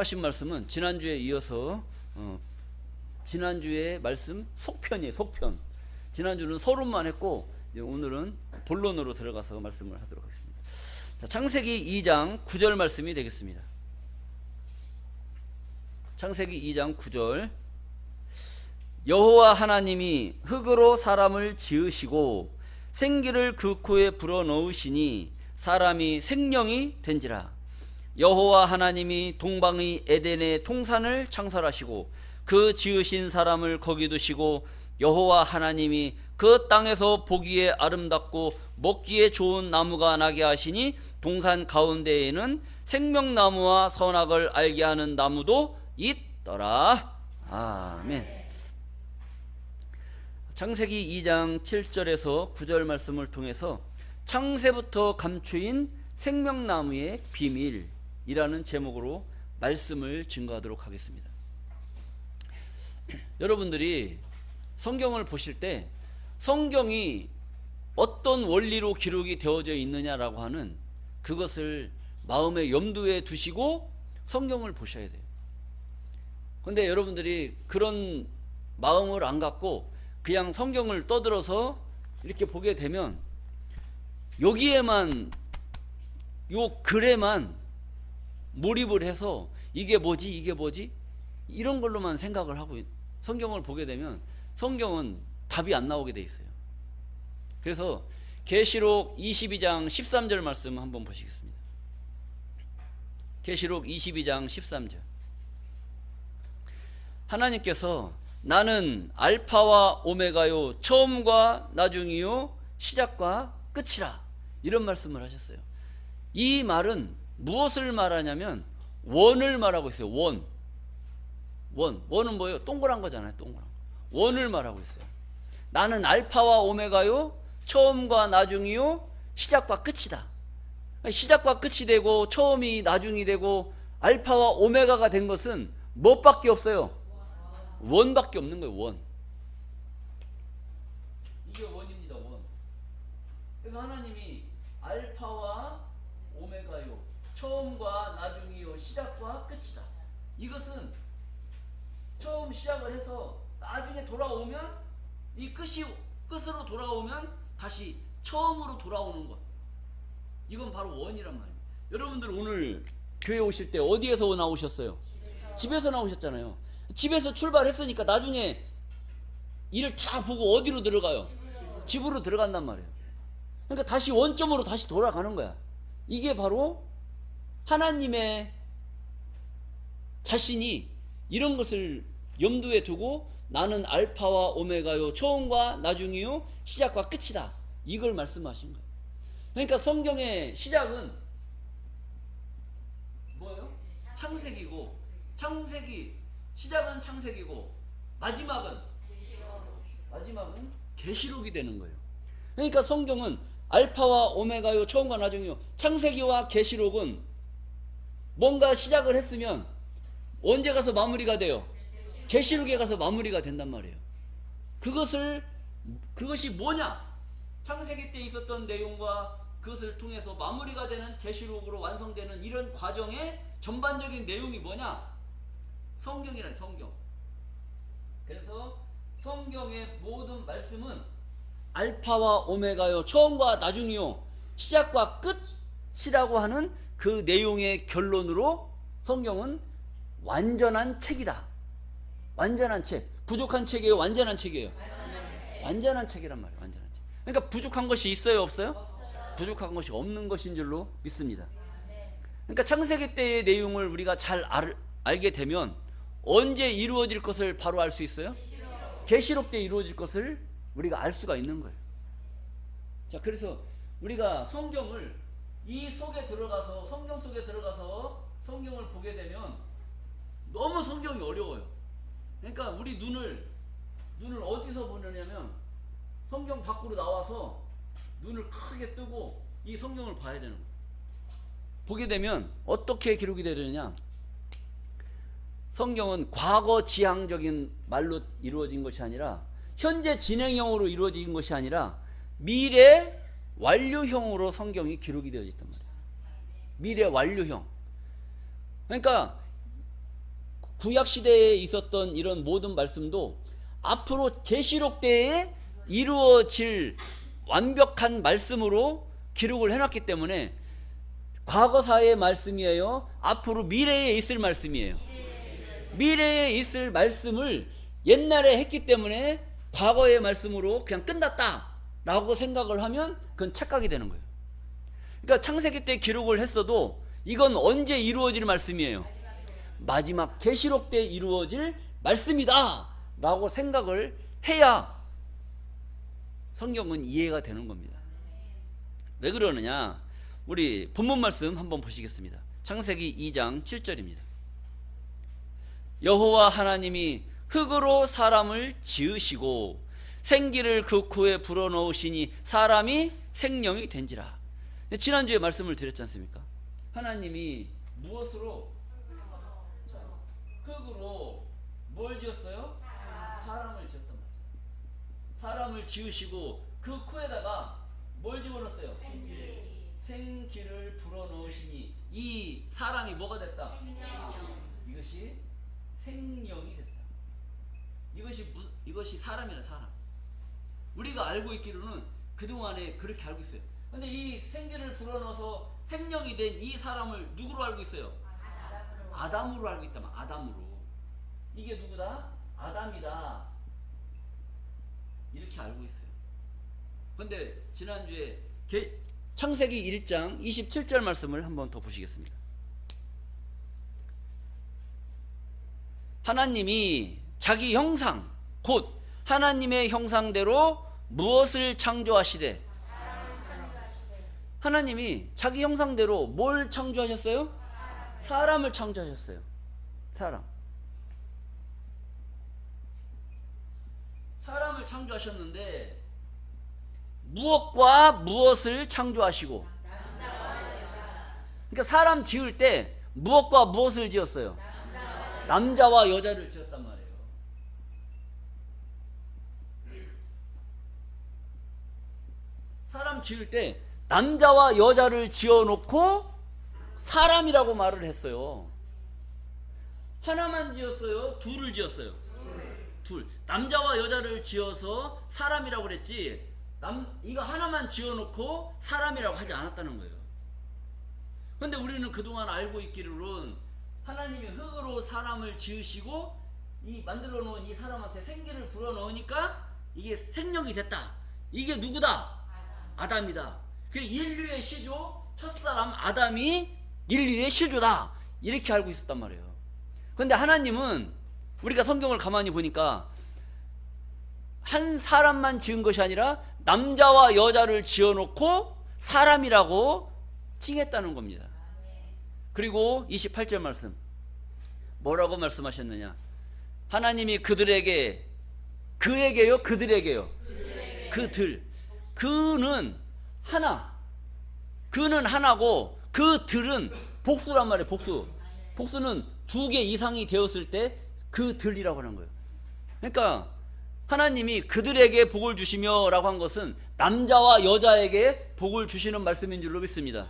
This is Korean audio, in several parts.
하신 말씀은 지난주에 이어서 지난주의 말씀 속편이에요. 속편. 지난주는 서론만 했고 이제 오늘은 본론으로 들어가서 말씀을 하도록 하겠습니다. 자, 창세기 2장 9절 말씀이 되겠습니다. 창세기 2장 9절. 여호와 하나님이 흙으로 사람을 지으시고 생기를 그 코에 불어넣으시니 사람이 생명이 된지라. 여호와 하나님이 동방의 에덴의 동산을 창설하시고 그 지으신 사람을 거기 두시고 여호와 하나님이 그 땅에서 보기에 아름답고 먹기에 좋은 나무가 나게 하시니 동산 가운데에는 생명나무와 선악을 알게 하는 나무도 있더라. 아멘. 창세기 2장 7절에서 9절 말씀을 통해서 창세부터 감추인 생명나무의 비밀이라는 제목으로 말씀을 증거하도록 하겠습니다. 여러분들이 성경을 보실 때 성경이 어떤 원리로 기록이 되어져 있느냐라고 하는 그것을 마음의 염두에 두시고 성경을 보셔야 돼요. 그런데 여러분들이 그런 마음을 안 갖고 그냥 성경을 떠들어서 이렇게 보게 되면 여기에만 요 글에만 몰입을 해서 이게 뭐지 이게 뭐지 이런 걸로만 생각을 하고 성경을 보게 되면 성경은 답이 안 나오게 돼 있어요. 그래서 계시록 22장 13절 말씀 한번 보시겠습니다. 계시록 22장 13절. 하나님께서 나는 알파와 오메가요 처음과 나중이요 시작과 끝이라 이런 말씀을 하셨어요. 이 말은 무엇을 말하냐면 원을 말하고 있어요. 원은 뭐예요? 동그란 거잖아요. 동그란 거. 원을 말하고 있어요. 나는 알파와 오메가요 처음과 나중이요 시작과 끝이다. 시작과 끝이 되고 처음이 나중이 되고 알파와 오메가가 된 것은 무엇밖에 없어요? 원밖에 없는 거예요. 원. 이게 원입니다. 원. 그래서 하나님이 알파와 오메가요 처음과 나중이요 시작과 끝이다. 이것은 처음 시작을 해서 나중에 돌아오면 이 끝으로 돌아오면 다시 처음으로 돌아오는 것. 이건 바로 원이란 말이에요. 여러분들 오늘 교회 오실 때 어디에서 나오셨어요? 집에서 나오셨잖아요. 집에서 출발했으니까 나중에 일을 다 보고 어디로 들어가요? 집으로 들어간단 말이에요. 그러니까 다시 원점으로 다시 돌아가는 거야. 이게 바로 하나님의 자신이 이런 것을 염두에 두고 나는 알파와 오메가요 처음과 나중이요 시작과 끝이다. 이걸 말씀하신 거예요. 그러니까 성경의 시작은 뭐예요? 창세기고 시작은 창세기고 마지막은 계시록이 되는 거예요. 그러니까 성경은 알파와 오메가요 처음과 나중이요 창세기와 계시록은 뭔가 시작을 했으면 언제 가서 마무리가 돼요? 계시록에 가서 마무리가 된단 말이에요. 그것이 뭐냐? 창세기 때 있었던 내용과 그것을 통해서 마무리가 되는 계시록으로 완성되는 이런 과정의 전반적인 내용이 뭐냐? 성경이라는 성경. 그래서 성경의 모든 말씀은 알파와 오메가요 처음과 나중이요 시작과 끝이라고 하는 그 내용의 결론으로 성경은 완전한 책이다. 완전한 책. 부족한 책이에요? 완전한 책이에요? 완전한 책이란 말이에요. 완전한 책. 그러니까 부족한 것이 있어요? 없어요? 부족한 것이 없는 것인 줄로 믿습니다. 그러니까 창세기 때의 내용을 우리가 잘 알게 되면 언제 이루어질 것을 바로 알 수 있어요? 계시록 때 이루어질 것을 우리가 알 수가 있는 거예요. 자, 그래서 우리가 성경을 성경 속에 들어가서 성경을 보게 되면 너무 성경이 어려워요. 그러니까 우리 눈을 어디서 보느냐면 성경 밖으로 나와서 눈을 크게 뜨고 이 성경을 봐야 되는 거예요. 보게 되면 어떻게 기록이 되느냐? 성경은 과거 지향적인 말로 이루어진 것이 아니라 현재 진행형으로 이루어진 것이 아니라 미래 완료형으로 성경이 기록이 되어 있단 말이에요. 미래 완료형. 그러니까 구약 시대에 있었던 이런 모든 말씀도 앞으로 계시록 때에 이루어질 완벽한 말씀으로 기록을 해놨기 때문에 과거사의 말씀이에요? 앞으로 미래에 있을 말씀이에요? 미래에 있을 말씀을 옛날에 했기 때문에 과거의 말씀으로 그냥 끝났다 라고 생각을 하면 그건 착각이 되는 거예요. 그러니까 창세기 때 기록을 했어도 이건 언제 이루어질 말씀이에요? 마지막 계시록 때 이루어질 말씀이다 라고 생각을 해야 성경은 이해가 되는 겁니다. 왜 그러느냐? 우리 본문 말씀 한번 보시겠습니다. 창세기 2장 7절입니다. 여호와 하나님이 흙으로 사람을 지으시고 생기를 그 코에 불어넣으시니 사람이 생명이 된지라. 지난주에 말씀을 드렸지 않습니까? 하나님이 무엇으로? 흙으로 뭘 지었어요? 사람을 지었단 말이에요. 사람을 지으시고 그 코에다가 뭘 집어넣었어요? 생기를 불어넣으시니 이 사람이 뭐가 됐다? 이것이 생명이 됐다. 이것이 사람이라 사람. 우리가 알고 있기로는 그동안에 그렇게 알고 있어요. 근데 이 생기를 불어넣어서 생명이 된 이 사람을 누구로 알고 있어요? 아담으로 알고 있다. 아담으로. 이게 누구다? 아담이다. 이렇게 알고 있어요. 근데 지난주에 창세기 1장 27절 말씀을 한번 더 보시겠습니다. 하나님이 자기 형상 곧 하나님의 형상대로 무엇을 창조하시되? 하나님이 자기 형상대로 뭘 창조하셨어요? 사람을 창조하셨어요. 사람을 창조하셨는데 무엇과 무엇을 창조하시고? 그러니까 사람 지을 때 무엇과 무엇을 지었어요? 남자와 여자를 지었단 말이에요. 사람 지을 때 남자와 여자를 지어놓고 사람이라고 말을 했어요. 하나만 지었어요? 둘을 지었어요? 둘. 남자와 여자를 지어서 사람이라고 그랬지 이거 하나만 지어놓고 사람이라고 하지 않았다는 거예요. 그런데 우리는 그동안 알고 있기로는 하나님이 흙으로 사람을 지으시고 이 만들어 놓은 이 사람한테 생기를 불어넣으니까 이게 생명이 됐다. 이게 누구다? 아담이다. 그래서 인류의 시조 첫사람 아담이 인류의 시조다. 이렇게 알고 있었단 말이에요. 그런데 하나님은 우리가 성경을 가만히 보니까 한 사람만 지은 것이 아니라 남자와 여자를 지어놓고 사람이라고 칭했다는 겁니다. 그리고 28절 말씀 뭐라고 말씀하셨느냐? 하나님이 그들에게 그에게요? 그들에게요? 그는 하나 그는 하나고 그들은 복수란 말이에요. 복수는 두 개 이상이 되었을 때 그들이라고 하는 거예요. 그러니까 하나님이 그들에게 복을 주시며 라고 한 것은 남자와 여자에게 복을 주시는 말씀인 줄로 믿습니다.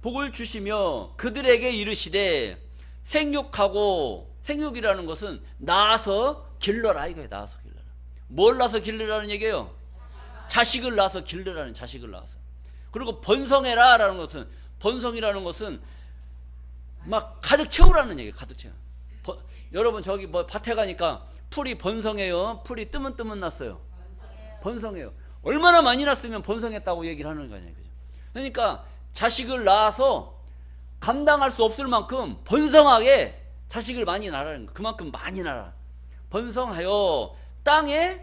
복을 주시며 그들에게 이르시되 생육하고, 생육이라는 것은 낳아서 길러라 이거예요. 낳아서 길러라. 뭘 낳아서 길러라는 얘기예요? 자식을 낳아서 길러라는, 자식을 낳아서. 그리고 번성해라 라는 것은, 번성이라는 것은 막 가득 채우라는 얘기예요. 가득 채워. 여러분 저기 뭐 밭에 가니까 풀이 번성해요? 풀이 뜨문뜨문 났어요? 번성해요. 얼마나 많이 났으면 번성했다고 얘기를 하는 거 아니에요. 그러니까 자식을 낳아서 감당할 수 없을 만큼 번성하게 자식을 많이 낳으라는 거. 그만큼 많이 낳아라. 번성하여 땅에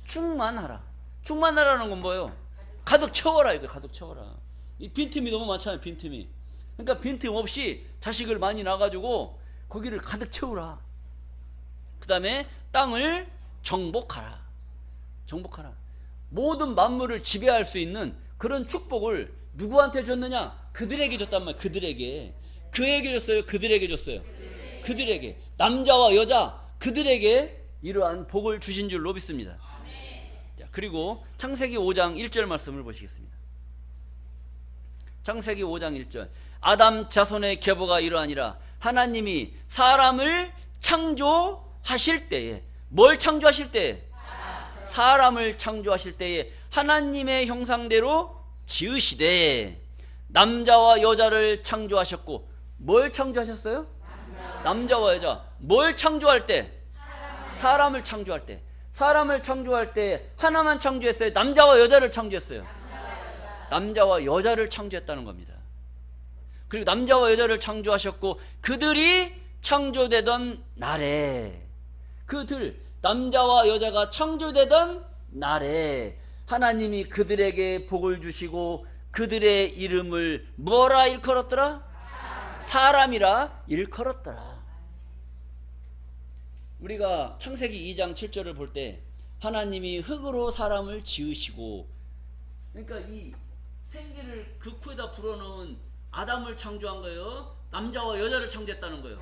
충만하라. 충만하라는 건 뭐예요? 가득 채워라 이거. 가득 채워라. 이 빈틈이 너무 많잖아요. 빈틈이. 그러니까 빈틈 없이 자식을 많이 낳아가지고 거기를 가득 채우라. 그 다음에 땅을 정복하라. 정복하라. 모든 만물을 지배할 수 있는 그런 축복을 누구한테 줬느냐? 그들에게 줬단 말이에요. 그들에게. 그에게 줬어요? 그들에게 줬어요? 그들에게. 남자와 여자 그들에게 이러한 복을 주신 줄로 믿습니다. 자, 그리고 창세기 5장 1절 말씀을 보시겠습니다. 창세기 5장 1절. 아담 자손의 계보가 이러하니라. 하나님이 사람을 창조하실 때에, 뭘 창조하실 때에? 사람을 창조하실 때에 하나님의 형상대로 지으시되 남자와 여자를 창조하셨고, 뭘 창조하셨어요? 남자와 여자. 뭘 창조할 때? 사람을 창조할 때. 사람을 창조할 때 하나만 창조했어요? 남자와 여자를 창조했어요? 남자와 여자를 창조했다는 겁니다. 그리고 남자와 여자를 창조하셨고, 그들이 창조되던 날에, 그들 남자와 여자가 창조되던 날에 하나님이 그들에게 복을 주시고 그들의 이름을 뭐라 일컬었더라? 사람이라 일컬었더라. 우리가 창세기 2장 7절을 볼 때 하나님이 흙으로 사람을 지으시고, 그러니까 이 생기를 그 코에다 불어넣은 아담을 창조한 거예요? 남자와 여자를 창조했다는 거예요?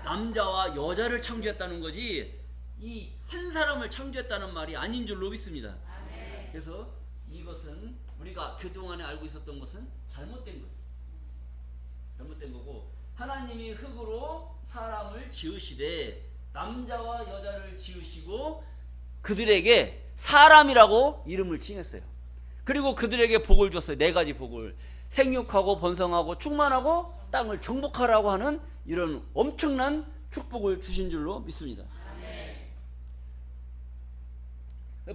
남자와 여자를 창조했다는 거지, 이 한 사람을 창조했다는 말이 아닌 줄로 믿습니다. 그래서 이것은 우리가 그동안에 알고 있었던 것은 잘못된 거예요. 잘못된 거고, 하나님이 흙으로 사람을 지으시되 남자와 여자를 지으시고 그들에게 사람이라고 이름을 칭했어요. 그리고 그들에게 복을 줬어요. 4가지 복을. 생육하고 번성하고 충만하고 땅을 정복하라고 하는 이런 엄청난 축복을 주신 줄로 믿습니다.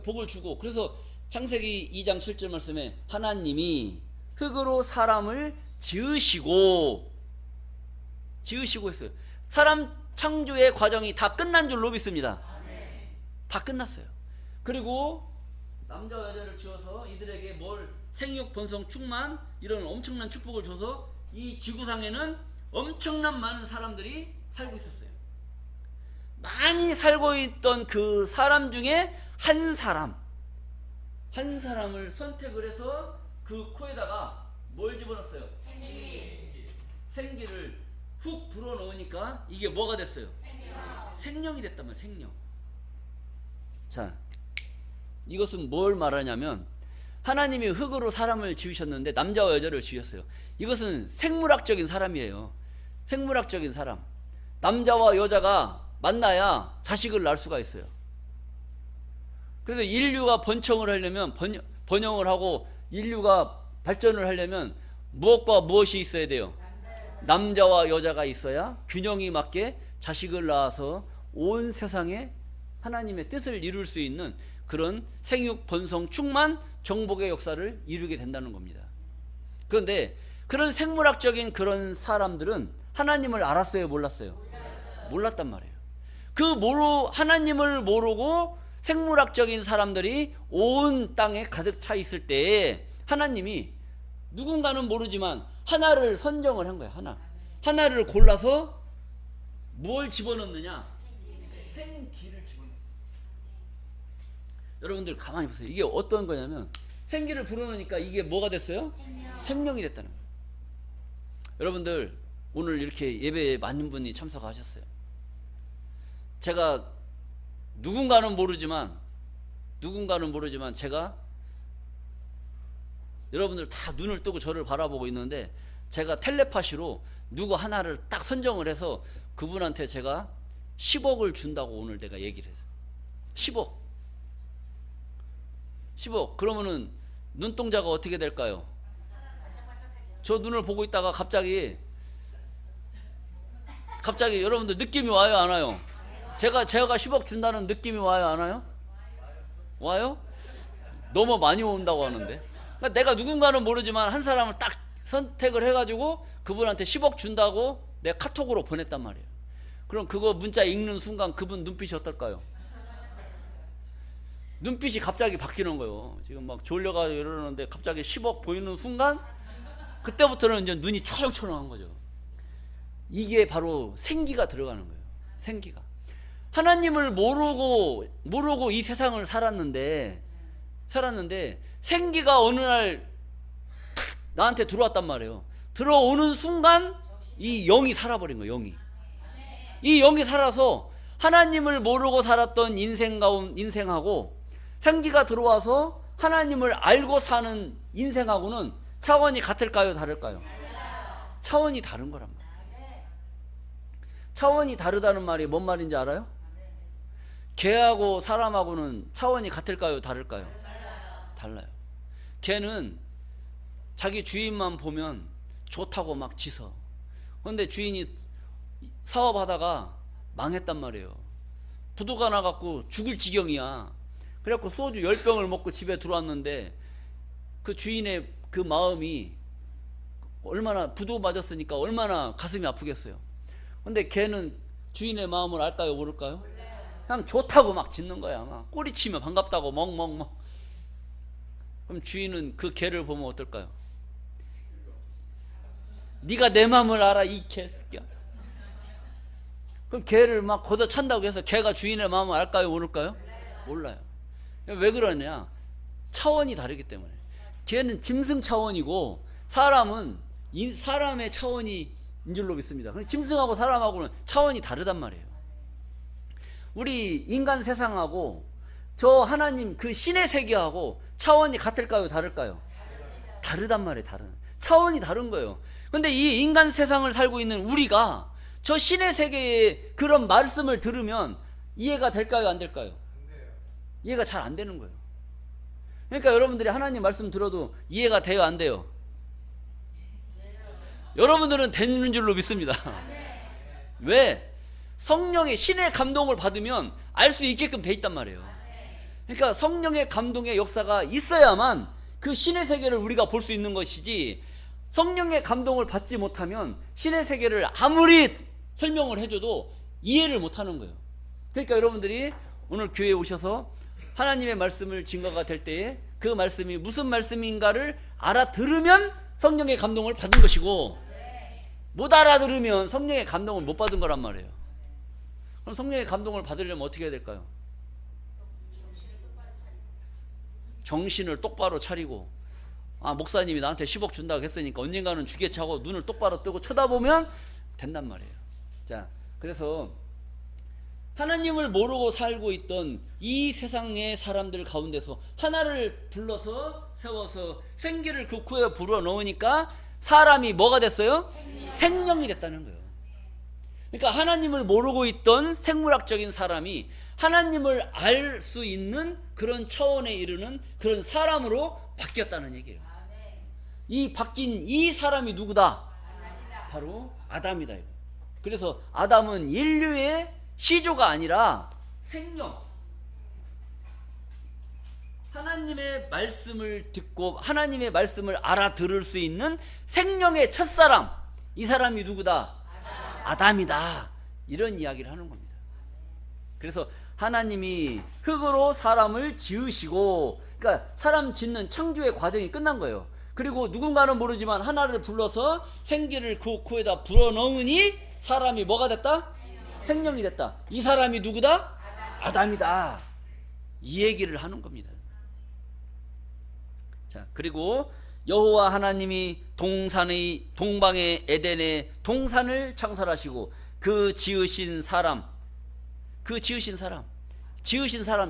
복을 주고, 그래서 창세기 2장 7절 말씀에 하나님이 흙으로 사람을 지으시고 했어요. 사람 창조의 과정이 다 끝난 줄로 믿습니다. 다 끝났어요. 그리고 남자와 여자를 지어서 이들에게 뭘 생육, 번성, 충만 이런 엄청난 축복을 줘서 이 지구상에는 엄청난 많은 사람들이 살고 있었어요. 많이 살고 있던 그 사람 중에 한 사람을 선택을 해서 그 코에다가 뭘 집어넣었어요? 생기를 훅 불어넣으니까 이게 뭐가 됐어요? 생명이 됐단 말이에요. 생명. 자, 이것은 뭘 말하냐면 하나님이 흙으로 사람을 지으셨는데 남자와 여자를 지으셨어요. 이것은 생물학적인 사람이에요. 생물학적인 사람. 남자와 여자가 만나야 자식을 낳을 수가 있어요. 그래서 인류가 번성을 하려면, 번영을 하고 인류가 발전을 하려면 무엇과 무엇이 있어야 돼요? 남자와 여자가 있어야 균형이 맞게 자식을 낳아서 온 세상에 하나님의 뜻을 이룰 수 있는 그런 생육, 번성, 충만, 정복의 역사를 이루게 된다는 겁니다. 그런데 그런 생물학적인 그런 사람들은 하나님을 알았어요? 몰랐어요? 몰랐단 말이에요. 하나님을 모르고 생물학적인 사람들이 온 땅에 가득 차 있을 때에 하나님이 누군가는 모르지만 하나를 선정을 한 거예요. 하나를 골라서 뭘 집어넣느냐? 생기를 집어넣었어요. 여러분들 가만히 보세요. 이게 어떤 거냐면 생기를 불어넣으니까 이게 뭐가 됐어요? 생명이 됐다는 거예요. 여러분들 오늘 이렇게 예배에 많은 분이 참석하셨어요. 제가 누군가는 모르지만 제가 여러분들 다 눈을 뜨고 저를 바라보고 있는데 제가 텔레파시로 누구 하나를 딱 선정을 해서 그분한테 제가 10억을 준다고 오늘 내가 얘기를 해서 10억 그러면은 눈동자가 어떻게 될까요? 저 눈을 보고 있다가 갑자기 여러분들 느낌이 와요 안 와요? 제가 10억 준다는 느낌이 와요 안 와요? 와요? 너무 많이 온다고 하는데, 그러니까 내가 누군가는 모르지만 한 사람을 딱 선택을 해가지고 그분한테 10억 준다고 내가 카톡으로 보냈단 말이에요. 그럼 그거 문자 읽는 순간 그분 눈빛이 어떨까요? 눈빛이 갑자기 바뀌는 거예요. 지금 막 졸려가지고 이러는데 갑자기 10억 보이는 순간 그때부터는 이제 눈이 초롱초롱한 거죠. 이게 바로 생기가 들어가는 거예요. 생기가. 하나님을 모르고 이 세상을 살았는데 생기가 어느 날 나한테 들어왔단 말이에요. 들어오는 순간 이 영이 살아버린 거예요. 이 영이 살아서 하나님을 모르고 살았던 인생하고 생기가 들어와서 하나님을 알고 사는 인생하고는 차원이 같을까요? 다를까요? 차원이 다른 거란 말이에요. 차원이 다르다는 말이 뭔 말인지 알아요? 개하고 사람하고는 차원이 같을까요? 다를까요? 달라요. 개는 자기 주인만 보면 좋다고 막 짖어. 그런데 주인이 사업하다가 망했단 말이에요. 부도가 나갖고 죽을 지경이야. 그래갖고 소주 10병을 먹고 집에 들어왔는데 그 주인의 그 마음이 얼마나, 부도 맞았으니까 얼마나 가슴이 아프겠어요. 근데 걔는 주인의 마음을 알까요? 모를까요? 그냥 좋다고 막 짖는 거야. 막 꼬리치며 반갑다고 멍멍멍. 그럼 주인은 그 개를 보면 어떨까요? 네가 내 마음을 알아 이 개새끼야. 그럼 개를 막 걷어찬다고 해서 개가 주인의 마음을 알까요? 모를까요? 몰라요. 왜 그러냐? 차원이 다르기 때문에. 개는 짐승 차원이고 사람은 사람의 차원인 줄로 믿습니다. 짐승하고 사람하고는 차원이 다르단 말이에요. 우리 인간 세상하고 저 하나님 그 신의 세계하고 차원이 같을까요? 다를까요? 다르단 말이에요. 차원이 다른 거예요. 근데 이 인간 세상을 살고 있는 우리가 저 신의 세계의 그런 말씀을 들으면 이해가 될까요? 안 될까요? 이해가 잘 안 되는 거예요. 그러니까 여러분들이 하나님 말씀 들어도 이해가 돼요? 안 돼요? 여러분들은 되는 줄로 믿습니다. 왜? 성령의 신의 감동을 받으면 알 수 있게끔 돼 있단 말이에요. 그러니까 성령의 감동의 역사가 있어야만 그 신의 세계를 우리가 볼 수 있는 것이지, 성령의 감동을 받지 못하면 신의 세계를 아무리 설명을 해줘도 이해를 못하는 거예요. 그러니까 여러분들이 오늘 교회에 오셔서 하나님의 말씀을 증거가 될 때에 그 말씀이 무슨 말씀인가를 알아들으면 성령의 감동을 받은 것이고, 못 알아들으면 성령의 감동을 못 받은 거란 말이에요. 그럼 성령의 감동을 받으려면 어떻게 해야 될까요? 정신을 똑바로 차리고, 목사님이 나한테 10억 준다고 했으니까 언젠가는 주겠지 하고 눈을 똑바로 뜨고 쳐다보면 된단 말이에요. 자, 그래서 하나님을 모르고 살고 있던 이 세상의 사람들 가운데서 하나를 불러서 세워서 생기를 그 코에 불어넣으니까 사람이 뭐가 됐어요? 생명이 됐다는 거예요. 그러니까 하나님을 모르고 있던 생물학적인 사람이 하나님을 알 수 있는 그런 차원에 이르는 그런 사람으로 바뀌었다는 얘기예요. 이 바뀐 이 사람이 누구다? 바로 아담이다. 그래서 아담은 인류의 시조가 아니라 생명, 하나님의 말씀을 듣고 하나님의 말씀을 알아들을 수 있는 생명의 첫사람, 이 사람이 누구다? 아담이다. 이런 이야기를 하는 겁니다. 그래서 하나님이 흙으로 사람을 지으시고, 그러니까 사람 짓는 창조의 과정이 끝난 거예요. 그리고 누군가는 모르지만 하나를 불러서 생기를 그 코에다 불어넣으니 사람이 뭐가 됐다? 생명이 됐다. 이 사람이 누구다? 아담이다. 이 얘기를 하는 겁니다. 자, 그리고 여호와 하나님이 동방의 에덴의 동산을 창설하시고 그 지으신 사람,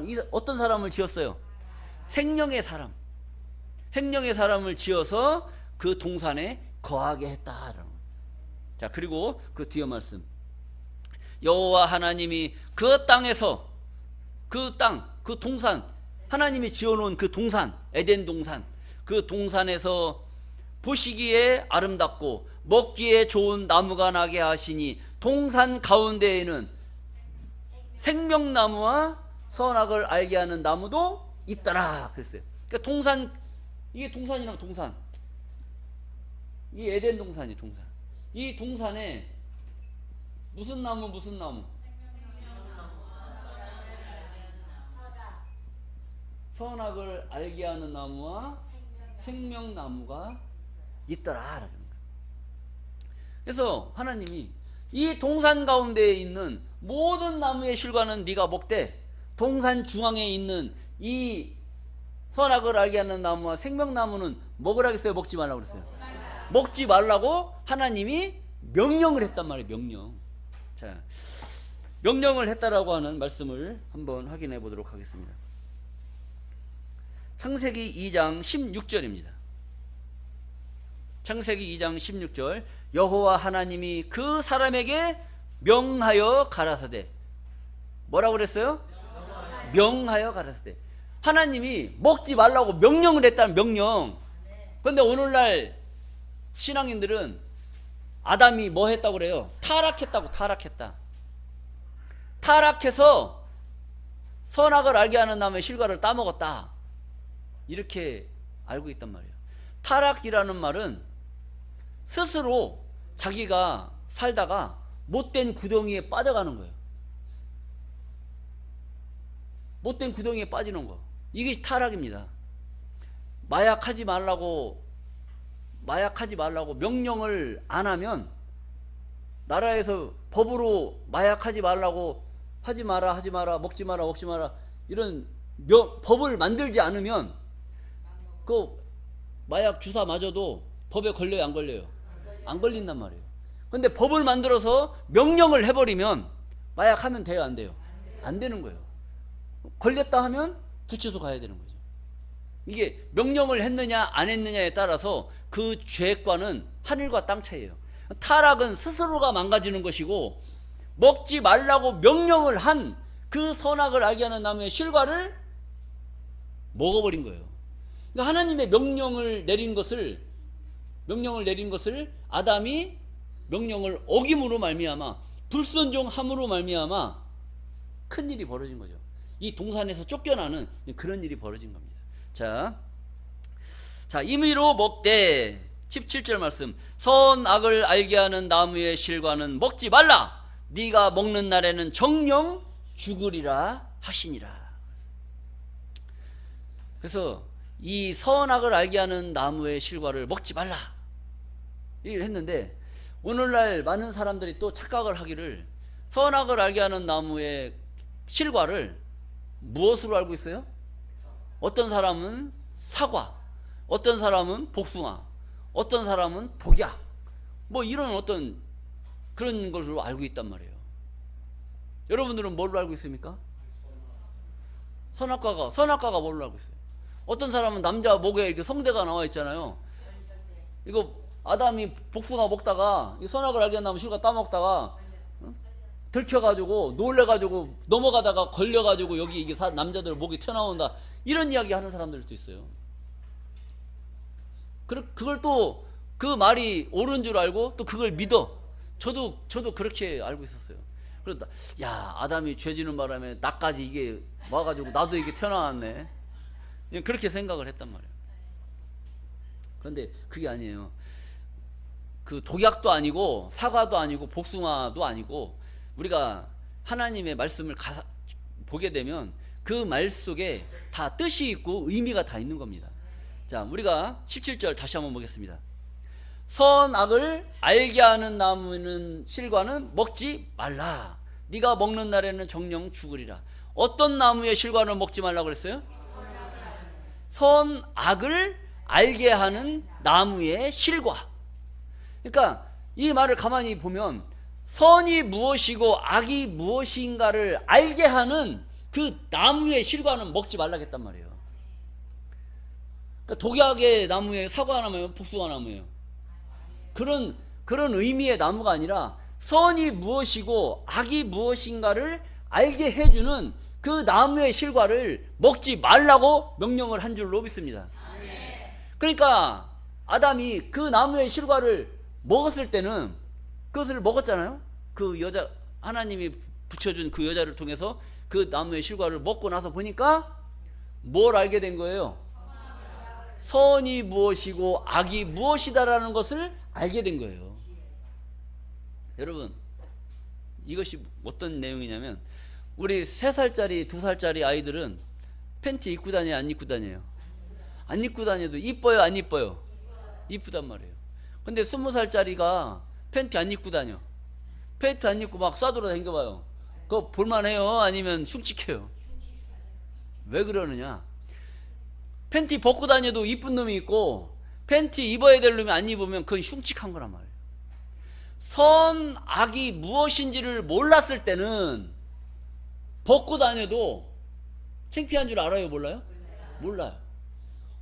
이 어떤 사람을 지었어요? 생명의 사람을 지어서 그 동산에 거하게 했다. 자, 그리고 그 뒤에 말씀, 여호와 하나님이 그 땅에서 그 동산, 하나님이 지어놓은 그 동산, 에덴 동산, 그 동산에서 보시기에 아름답고 먹기에 좋은 나무가 나게 하시니 동산 가운데에는 생명나무와 선악을 알게 하는 나무도 있더라 그랬어요. 그러니까 이게 동산이랑 동산, 이 에덴 동산이 동산, 이 동산에 무슨 나무? 선악을 알게 하는 나무와 생명나무가 있더라. 그래서 하나님이 이 동산 가운데에 있는 모든 나무의 실과는 네가 먹되, 동산 중앙에 있는 이 선악을 알게 하는 나무와 생명나무는 먹으라고 했어요? 먹지 말라고 그랬어요? 먹지 말라고 하나님이 명령을 했단 말이에요. 자, 명령을 했다라고 하는 말씀을 한번 확인해 보도록 하겠습니다. 창세기 2장 16절입니다. 창세기 2장 16절, 여호와 하나님이 그 사람에게 명하여 가라사대. 뭐라고 그랬어요? 명하여 가라사대. 하나님이 먹지 말라고 명령을 했다는 명령. 그런데 오늘날 신앙인들은 아담이 뭐 했다고 그래요? 타락했다고. 타락해서 선악을 알게 하는 나무의 실과를 따먹었다, 이렇게 알고 있단 말이에요. 타락이라는 말은 스스로 자기가 살다가 못된 구덩이에 빠져가는 거예요. 못된 구덩이에 빠지는 거, 이게 타락입니다. 마약하지 말라고 명령을 안 하면, 나라에서 법으로 마약하지 말라고 하지 마라, 먹지 마라 이런 법을 만들지 않으면 그 마약 주사 맞아도 법에 걸려요, 안 걸려요? 안 걸린단 말이에요. 근데 법을 만들어서 명령을 해버리면 마약하면 돼요, 안 돼요? 안 되는 거예요. 걸렸다 하면 구치소 가야 되는 거죠. 이게 명령을 했느냐 안 했느냐에 따라서 그 죄과는 하늘과 땅 차이예요. 타락은 스스로가 망가지는 것이고, 먹지 말라고 명령을 한 그 선악을 알게 하는 나무의 실과를 먹어버린 거예요. 그러니까 하나님의 명령을 내린 것을 아담이 명령을 어김으로 말미암아, 불순종함으로 말미암아 큰 일이 벌어진 거죠. 이 동산에서 쫓겨나는 그런 일이 벌어진 겁니다. 자, 임의로 먹되 17절 말씀, 선악을 알게 하는 나무의 실과는 먹지 말라. 네가 먹는 날에는 정령 죽으리라 하시니라. 그래서 이 선악을 알게 하는 나무의 실과를 먹지 말라, 이걸 했는데, 오늘날 많은 사람들이 또 착각을 하기를, 선악을 알게 하는 나무의 실과를 무엇으로 알고 있어요? 어떤 사람은 사과, 어떤 사람은 복숭아, 어떤 사람은 독약, 뭐 이런 어떤 그런 걸로 알고 있단 말이에요. 여러분들은 뭘로 알고 있습니까? 선악과가 뭘로 알고 있어요? 어떤 사람은 남자 목에 이렇게 성대가 나와 있잖아요. 이거 아담이 복숭아 먹다가 선악을 알게 한다면 실과 따먹다가 들켜가지고 놀래가지고 넘어가다가 걸려가지고 여기 이게 남자들 목이 튀어나온다, 이런 이야기 하는 사람들도 있어요. 그걸 또 그 말이 옳은 줄 알고 또 그걸 믿어. 저도 그렇게 알고 있었어요. 그래서 야, 아담이 죄 지는 바람에 나까지 이게 와가지고 나도 이게 튀어나왔네, 그렇게 생각을 했단 말이에요. 그런데 그게 아니에요. 그 독약도 아니고 사과도 아니고 복숭아도 아니고, 우리가 하나님의 말씀을 보게 되면 그 말 속에 다 뜻이 있고 의미가 다 있는 겁니다. 자, 우리가 17절 다시 한번 보겠습니다. 선악을 알게 하는 나무는 실과는 먹지 말라. 네가 먹는 날에는 정령 죽으리라. 어떤 나무의 실과를 먹지 말라고 그랬어요? 선악을 알게 하는 나무의 실과. 그러니까 이 말을 가만히 보면 선이 무엇이고 악이 무엇인가를 알게 하는 그 나무의 실과는 먹지 말라겠단 말이에요. 그러니까 독약의 나무에 사과 나무예요, 복숭아 나무예요? 그런 의미의 나무가 아니라 선이 무엇이고 악이 무엇인가를 알게 해주는 그 나무의 실과를 먹지 말라고 명령을 한 줄로 믿습니다. 그러니까 아담이 그 나무의 실과를 먹었을 때는, 그것을 먹었잖아요. 그 여자, 하나님이 붙여준 그 여자를 통해서 그 나무의 실과를 먹고 나서 보니까 뭘 알게 된 거예요? 선이 무엇이고 악이 무엇이다라는 것을 알게 된 거예요. 여러분, 이것이 어떤 내용이냐면, 우리 3살짜리 2살짜리 아이들은 팬티 입고 다녀요, 안 입고 다녀요? 안 입고 다녀도 이뻐요, 안 이뻐요? 이쁘단 말이에요. 근데 20살짜리가 팬티 안 입고 다녀. 팬티 안 입고 막 쏴돌아 다녀봐요. 그거 볼만해요? 아니면 흉측해요? 왜 그러느냐? 팬티 벗고 다녀도 이쁜 놈이 있고, 팬티 입어야 될 놈이 안 입으면 그건 흉측한 거란 말이에요. 선악이 무엇인지를 몰랐을 때는 벗고 다녀도 창피한 줄 알아요, 몰라요? 몰라요.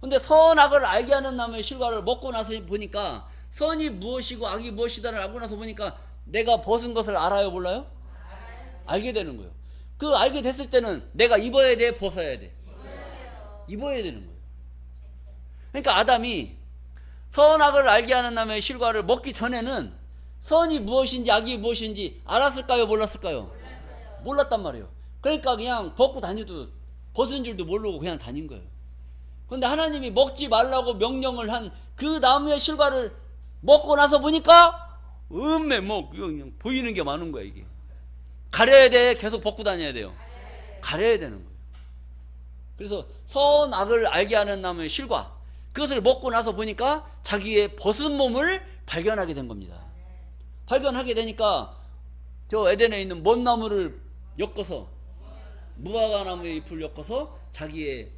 근데 선악을 알게 하는 나무의 실과를 먹고 나서 보니까, 선이 무엇이고 악이 무엇이다를 알고 나서 보니까 내가 벗은 것을 알아요, 몰라요? 알게 되는 거예요. 그 알게 됐을 때는 내가 입어야 돼, 벗어야 돼? 입어야 되는 거예요. 그러니까 아담이 선악을 알게 하는 나무의 실과를 먹기 전에는 선이 무엇인지 악이 무엇인지 알았을까요, 몰랐을까요? 몰랐단 말이에요. 그러니까 그냥 벗고 다니도 벗은 줄도 모르고 그냥 다닌 거예요. 그런데 하나님이 먹지 말라고 명령을 한 그 나무의 실과를 먹고 나서 보니까 뭐 그냥 보이는 게 많은 거야. 이게 가려야 돼, 계속 벗고 다녀야 돼요. 가려야 되는 거예요. 그래서 선악을 알게 하는 나무의 실과, 그것을 먹고 나서 보니까 자기의 벗은 몸을 발견하게 된 겁니다. 발견하게 되니까 저 에덴에 있는 먼 나무를 엮어서, 무화과 나무의 잎을 엮어서 자기의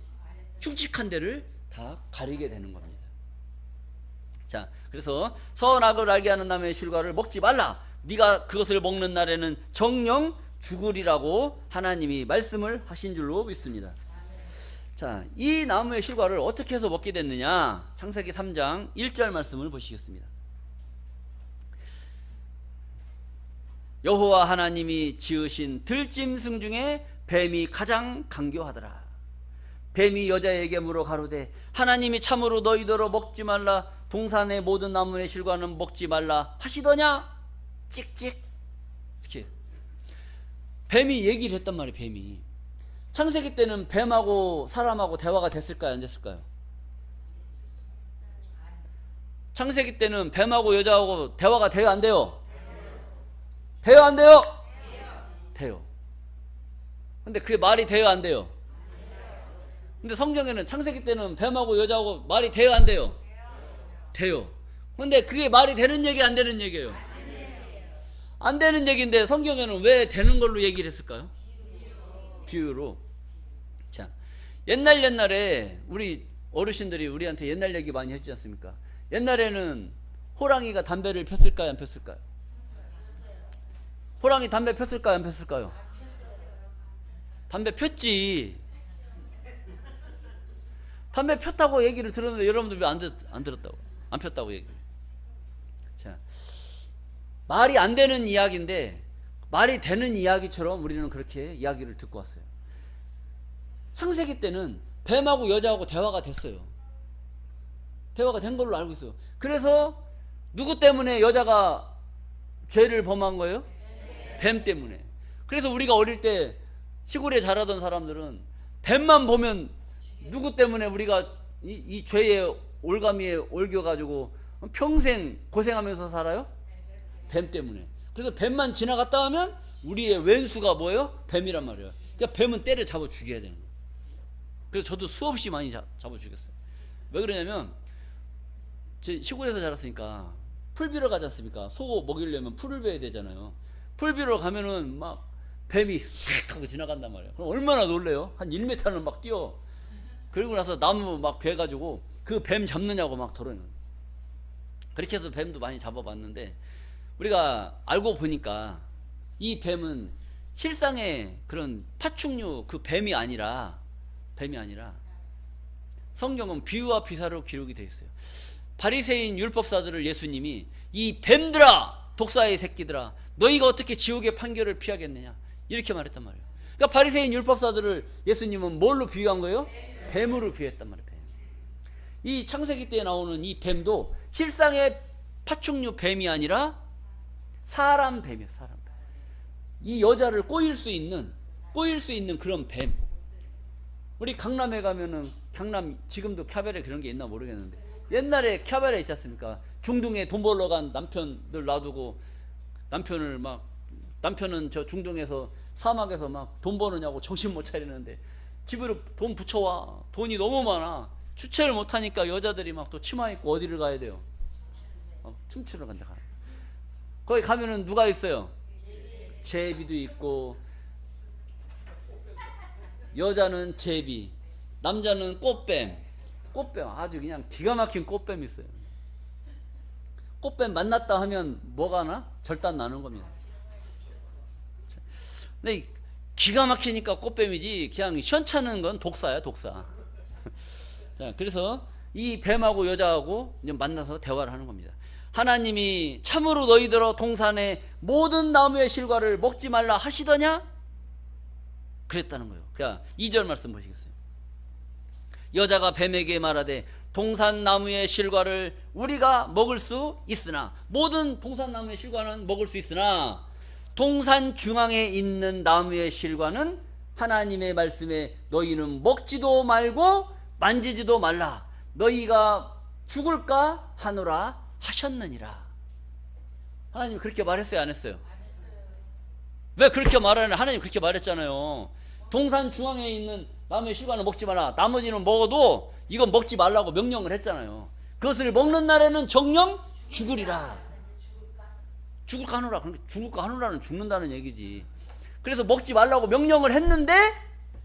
흉측한 데를 다 가리게 되는 겁니다. 자, 그래서 선악을 알게 하는 나무의 실과를 먹지 말라, 네가 그것을 먹는 날에는 정령 죽으리라고 하나님이 말씀을 하신 줄로 믿습니다. 자, 이 나무의 실과를 어떻게 해서 먹게 됐느냐, 창세기 3장 1절 말씀을 보시겠습니다. 여호와 하나님이 지으신 들짐승 중에 뱀이 가장 간교하더라. 뱀이 여자에게 물어 가로되 하나님이 참으로 너희더러 먹지 말라, 동산의 모든 나무의 실과는 먹지 말라 하시더냐? 찍찍. 이렇게 뱀이 얘기를 했단 말이에요. 뱀이 창세기 때는 뱀하고 사람하고 대화가 됐을까요, 안 됐을까요? 창세기 때는 뱀하고 여자하고 대화가 돼요, 안 돼요? 돼요, 안 돼요? 돼요. 근데 그게 말이 돼요, 안 돼요? 근데 성경에는 창세기 때는 뱀하고 여자하고 말이 돼요, 안 돼요? 돼요. 근데 그게 말이 되는 얘기, 안 되는 얘기예요? 안 되는 얘기인데 성경에는 왜 되는 걸로 얘기를 했을까요? 비유로. 자, 옛날에 우리 어르신들이 우리한테 옛날 얘기 많이 해주지 않습니까? 옛날에는 호랑이가 담배를 폈을까요, 안 폈을까요? 호랑이 담배 폈을까요, 안 폈을까요? 담배 폈지. 담배 폈다고 얘기를 들었는데 여러분들 왜 안 들었다고? 안 폈다고 얘기를. 자, 말이 안 되는 이야기인데 말이 되는 이야기처럼 우리는 그렇게 이야기를 듣고 왔어요. 창세기 때는 뱀하고 여자하고 대화가 됐어요. 대화가 된 걸로 알고 있어요. 그래서 누구 때문에 여자가 죄를 범한 거예요? 뱀 때문에. 그래서 우리가 어릴 때 시골에 자라던 사람들은 뱀만 보면 누구 때문에 우리가 이 죄의 올가미에 옮겨가지고 평생 고생하면서 살아요? 뱀 때문에. 그래서 뱀만 지나갔다 하면 우리의 왼수가 뭐예요? 뱀이란 말이에요. 그러니까 뱀은 때려 잡아 죽여야 되는 거예요. 그래서 저도 수없이 많이 잡아 죽였어요. 왜 그러냐면 제 시골에서 자랐으니까 풀 비러 가지 않습니까? 소 먹이려면 풀을 베야 되잖아요. 풀 비러 가면은 막 뱀이 싹 하고 지나간단 말이에요. 그럼 얼마나 놀래요? 한 1m는 막 뛰어. 그리고 나서 나무 막 베가지고 그 뱀 잡느냐고 막 덜어내는. 그렇게 해서 뱀도 많이 잡아봤는데 우리가 알고 보니까 이 뱀은 실상의 그런 파충류 그 뱀이 아니라 성경은 비유와 비사로 기록이 되어 있어요. 바리새인 율법사들을 예수님이 이 뱀들아, 독사의 새끼들아, 너희가 어떻게 지옥의 판결을 피하겠느냐 이렇게 말했단 말이에요. 그러니까 바리새인 율법사들을 예수님은 뭘로 비유한 거예요? 뱀으로 비유했단 말이에요. 뱀. 이 창세기 때 나오는 이 뱀도 실상의 파충류 뱀이 아니라 사람 뱀이에요. 사람 뱀. 이 여자를 꼬일 수 있는 그런 뱀. 우리 강남에 가면은, 강남 지금도 캬베레 그런 게 있나 모르겠는데 옛날에 캬베레 있지 않습니까? 중동에 돈 벌러 간 남편들 놔두고 남편은 저 중동에서 사막에서 막 돈 버느냐고 정신 못 차리는데 집으로 돈 붙여와. 돈이 너무 많아. 주체를 못하니까 여자들이 막 또 치마 입고 어디를 가야 돼요? 춤추러 간다. 거기 가면은 누가 있어요? 제비도 있고, 여자는 제비, 남자는 꽃뱀 아주 그냥 기가 막힌 꽃뱀이 있어요. 꽃뱀 만났다 하면 뭐가 나? 절단 나는 겁니다. 근데 기가 막히니까 꽃뱀이지 그냥 시원찮은 건 독사야, 독사. 자, 그래서 이 뱀하고 여자하고 이제 만나서 대화를 하는 겁니다. 하나님이 참으로 너희들어 동산의 모든 나무의 실과를 먹지 말라 하시더냐? 그랬다는 거예요. 그러니까 2절 말씀 보시겠어요? 여자가 뱀에게 말하되 동산 나무의 실과를 우리가 먹을 수 있으나, 모든 동산 나무의 실과는 먹을 수 있으나 동산 중앙에 있는 나무의 실과는 하나님의 말씀에 너희는 먹지도 말고 만지지도 말라, 너희가 죽을까 하노라 하셨느니라. 하나님이 그렇게 말했어요, 안 했어요? 왜 그렇게 말하냐? 하나님 그렇게 말했잖아요. 동산 중앙에 있는 나무의 실과는 먹지 마라, 나머지는 먹어도 이건 먹지 말라고 명령을 했잖아요. 그것을 먹는 날에는 정령 죽으리라. 죽을까 하노라. 죽을까 하노라는 죽는다는 얘기지. 그래서 먹지 말라고 명령을 했는데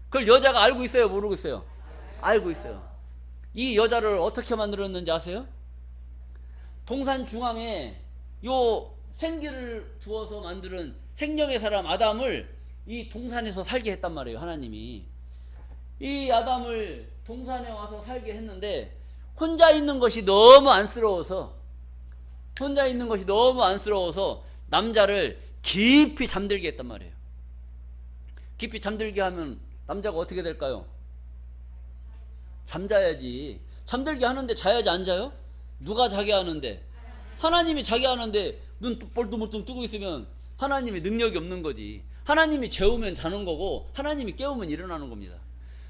그걸 여자가 알고 있어요, 모르고 있어요? 알고 있어요. 이 여자를 어떻게 만들었는지 아세요? 동산 중앙에 요 생기를 두어서 만드는 생명의 사람 아담을 이 동산에서 살게 했단 말이에요, 하나님이. 이 아담을 동산에 와서 살게 했는데 혼자 있는 것이 너무 안쓰러워서 남자를 깊이 잠들게 했단 말이에요. 깊이 잠들게 하면 남자가 어떻게 될까요? 잠자야지. 잠들게 하는데 자야지 안 자요? 누가 자게 하는데? 하나님이 자게 하는데 눈 벌뚱벌뚱 뜨고 있으면 하나님의 능력이 없는 거지. 하나님이 재우면 자는 거고 하나님이 깨우면 일어나는 겁니다.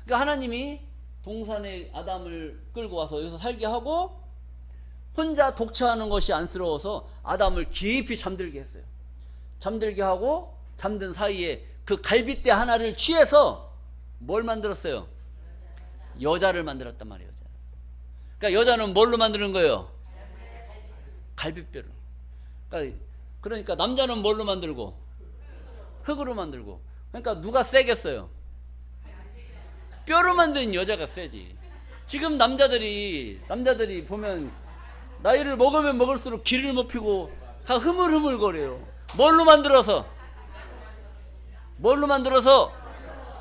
그러니까 하나님이 동산에 아담을 끌고 와서 여기서 살게 하고 혼자 독처하는 것이 안쓰러워서 아담을 깊이 잠들게 했어요. 잠들게 하고 잠든 사이에 그 갈빗대 하나를 취해서 뭘 만들었어요? 여자를 만들었단 말이에요. 여자. 그러니까 여자는 뭘로 만드는 거예요? 갈빗뼈로. 그러니까 남자는 뭘로 만들고? 흙으로 만들고. 그러니까 누가 세겠어요? 뼈로 만든 여자가 세지. 지금 남자들이 보면 나이를 먹으면 먹을수록 기를 못 피고 다 흐물흐물거려요. 뭘로 만들어서?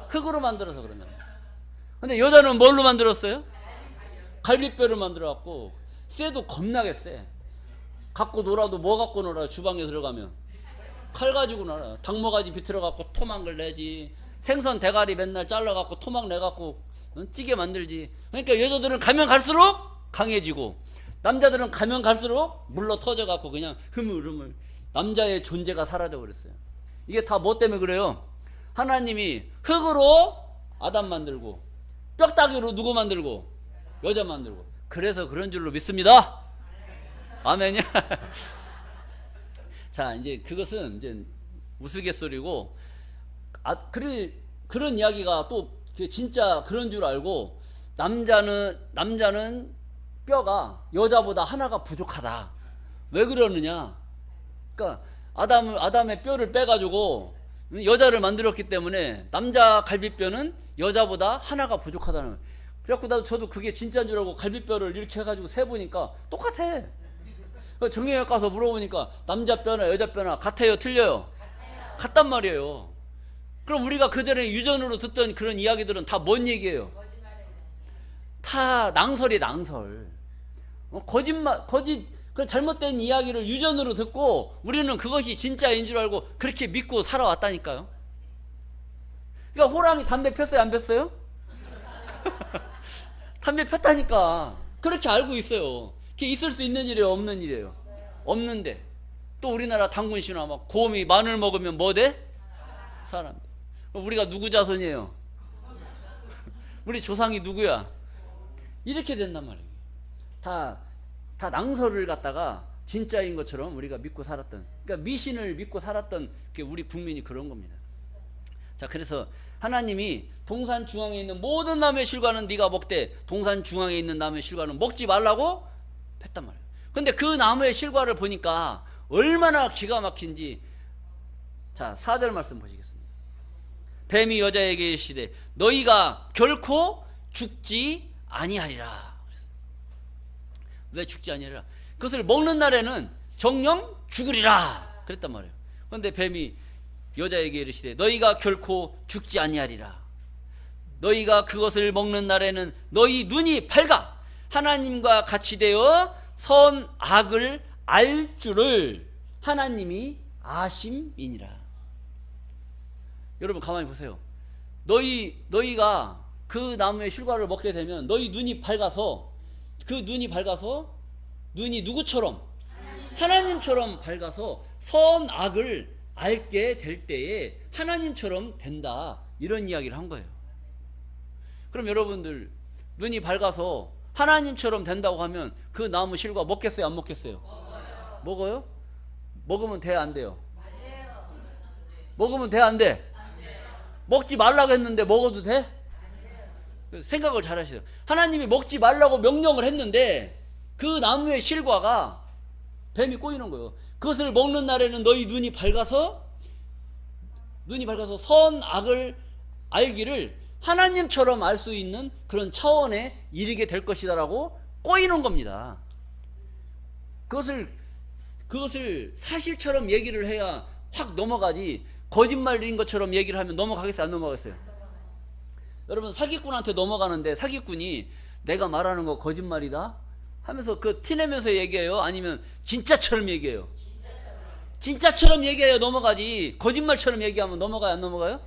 흙으로 만들어서 그러면. 근데 여자는 뭘로 만들었어요? 갈빗뼈를 만들어갖고 쎄도 겁나게 쎄. 갖고 놀아도 뭐 갖고 놀아? 주방에 들어가면 칼 가지고 놀아. 닭모가지 비틀어갖고 토막을 내지. 생선 대가리 맨날 잘라갖고 토막 내갖고 찌개 만들지. 그러니까 여자들은 가면 갈수록 강해지고 남자들은 가면 갈수록 물러 터져갖고 그냥 흐물흐물 남자의 존재가 사라져 버렸어요. 이게 다 뭐 때문에 그래요? 하나님이 흙으로 아담 만들고 뼈다귀로 누구 만들고? 여자 만들고. 그래서 그런 줄로 믿습니다. 아멘이야. 자, 이제 그것은 이제 우스갯소리고, 그런 이야기가 또 진짜 그런 줄 알고 남자는 뼈가 여자보다 하나가 부족하다. 왜 그러느냐? 그러니까 아담의 뼈를 빼가지고 여자를 만들었기 때문에 남자 갈빗뼈는 여자보다 하나가 부족하다는 거예요. 그래갖고 저도 그게 진짜인 줄 알고 갈빗뼈를 이렇게 해가지고 세보니까 똑같아. 정형외과 가서 물어보니까 남자 뼈나 여자 뼈나 같아요, 틀려요? 같단 말이에요. 그럼 우리가 그전에 유전으로 듣던 그런 이야기들은 다 뭔 얘기예요? 다 낭설이 낭설. 거짓, 그 잘못된 이야기를 유전으로 듣고 우리는 그것이 진짜인 줄 알고 그렇게 믿고 살아왔다니까요. 그러니까 호랑이 담배 폈어요, 안 폈어요? 담배 폈다니까. 그렇게 알고 있어요. 그게 있을 수 있는 일이에요, 없는 일이에요? 없는데. 또 우리나라 당군 신화 막 곰이 마늘 먹으면 뭐 돼? 사람. 우리가 누구 자손이에요? 우리 조상이 누구야? 이렇게 된단 말이에요. 다 낭설을 갖다가 진짜인 것처럼 우리가 믿고 살았던, 그러니까 미신을 믿고 살았던 우리 국민이 그런 겁니다. 자, 그래서 하나님이 동산 중앙에 있는 모든 나무의 실과는 네가 먹되 동산 중앙에 있는 나무의 실과는 먹지 말라고 했단 말이에요. 근데 그 나무의 실과를 보니까 얼마나 기가 막힌지. 자, 4절 말씀 보시겠습니다. 뱀이 여자에게 이르시되 너희가 결코 죽지 아니하리라. 왜 죽지 아니하리라? 그것을 먹는 날에는 정령 죽으리라 그랬단 말이에요. 그런데 뱀이 여자에게 이르시되 너희가 결코 죽지 아니하리라. 너희가 그것을 먹는 날에는 너희 눈이 밝아 하나님과 같이 되어 선악을 알 줄을 하나님이 아심이니라. 여러분 가만히 보세요. 너희가 그 나무의 실과를 먹게 되면 너희 눈이 밝아서, 그 눈이 밝아서, 눈이 누구처럼? 하나님처럼 밝아서 선악을 알게 될 때에 하나님처럼 된다, 이런 이야기를 한 거예요. 그럼 여러분들 눈이 밝아서 하나님처럼 된다고 하면 그 나무 실과 먹겠어요, 안 먹겠어요? 먹어요? 먹으면 돼, 안 돼요? 먹으면 돼, 안 돼? 먹지 말라고 했는데 먹어도 돼? 생각을 잘 하셔요. 하나님이 먹지 말라고 명령을 했는데 그 나무의 실과가 뱀이 꼬이는 거예요. 그것을 먹는 날에는 너희 눈이 밝아서 선악을 알기를 하나님처럼 알 수 있는 그런 차원에 이르게 될 것이다라고 꼬이는 겁니다. 그것을 사실처럼 얘기를 해야 확 넘어가지, 거짓말인 것처럼 얘기를 하면 넘어가겠어요, 안 넘어가겠어요? 여러분 사기꾼한테 넘어가는데 사기꾼이 내가 말하는 거 거짓말이다 하면서 그 티내면서 얘기해요, 아니면 진짜처럼 얘기해요? 진짜처럼 얘기해야 넘어가지, 거짓말처럼 얘기하면 넘어가요, 안 넘어가요?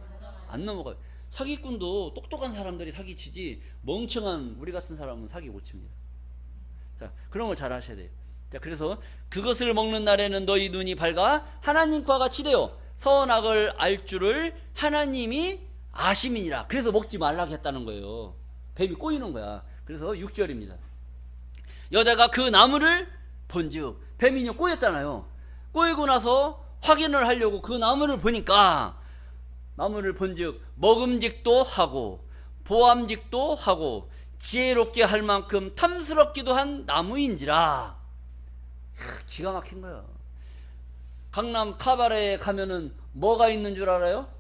안 넘어가요. 사기꾼도 똑똑한 사람들이 사기치지 멍청한 우리 같은 사람은 사기 못 칩니다. 자, 그런 걸 잘 하셔야 돼요. 자, 그래서 그것을 먹는 날에는 너희 눈이 밝아 하나님과 같이 되어 선악을 알 줄을 하나님이 아심이니라. 그래서 먹지 말라고 했다는 거예요. 뱀이 꼬이는 거야. 그래서 6절입니다. 여자가 그 나무를 본즉, 뱀이 꼬였잖아요. 꼬이고 나서 확인을 하려고 그 나무를 보니까, 나무를 본즉 먹음직도 하고 보암직도 하고 지혜롭게 할 만큼 탐스럽기도 한 나무인지라. 기가 막힌 거야. 강남 카바레에 가면은 뭐가 있는 줄 알아요?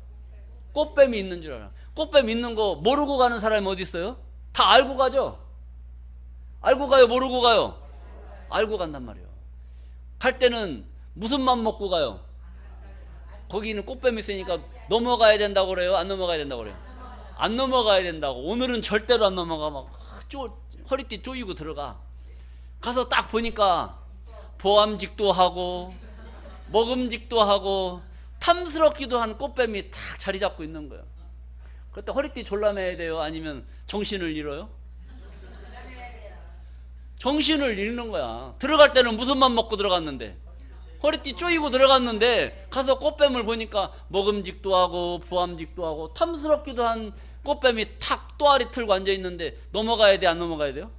꽃뱀이 있는 줄 알아. 꽃뱀 있는 거 모르고 가는 사람이 어디 있어요? 다 알고 가죠? 알고 가요, 모르고 가요? 알고 간단 말이에요. 갈 때는 무슨 맘 먹고 가요? 거기는 꽃뱀이 있으니까 넘어가야 된다고 그래요, 안 넘어가야 된다고 그래요? 안 넘어가야 된다고. 오늘은 절대로 안 넘어가. 막 허리띠 조이고 들어가. 가서 딱 보니까 보암직도 하고 먹음직도 하고 탐스럽기도 한 꽃뱀이 탁 자리 잡고 있는 거예요. 그때 허리띠 졸라매야 돼요, 아니면 정신을 잃어요? 정신을 잃는 거야. 들어갈 때는 무슨 맘 먹고 들어갔는데, 허리띠 쪼이고 들어갔는데 가서 꽃뱀을 보니까 먹음직도 하고 보암직도 하고 탐스럽기도 한 꽃뱀이 탁 또아리 틀고 앉아있는데 넘어가야 돼, 안 넘어가야 돼요?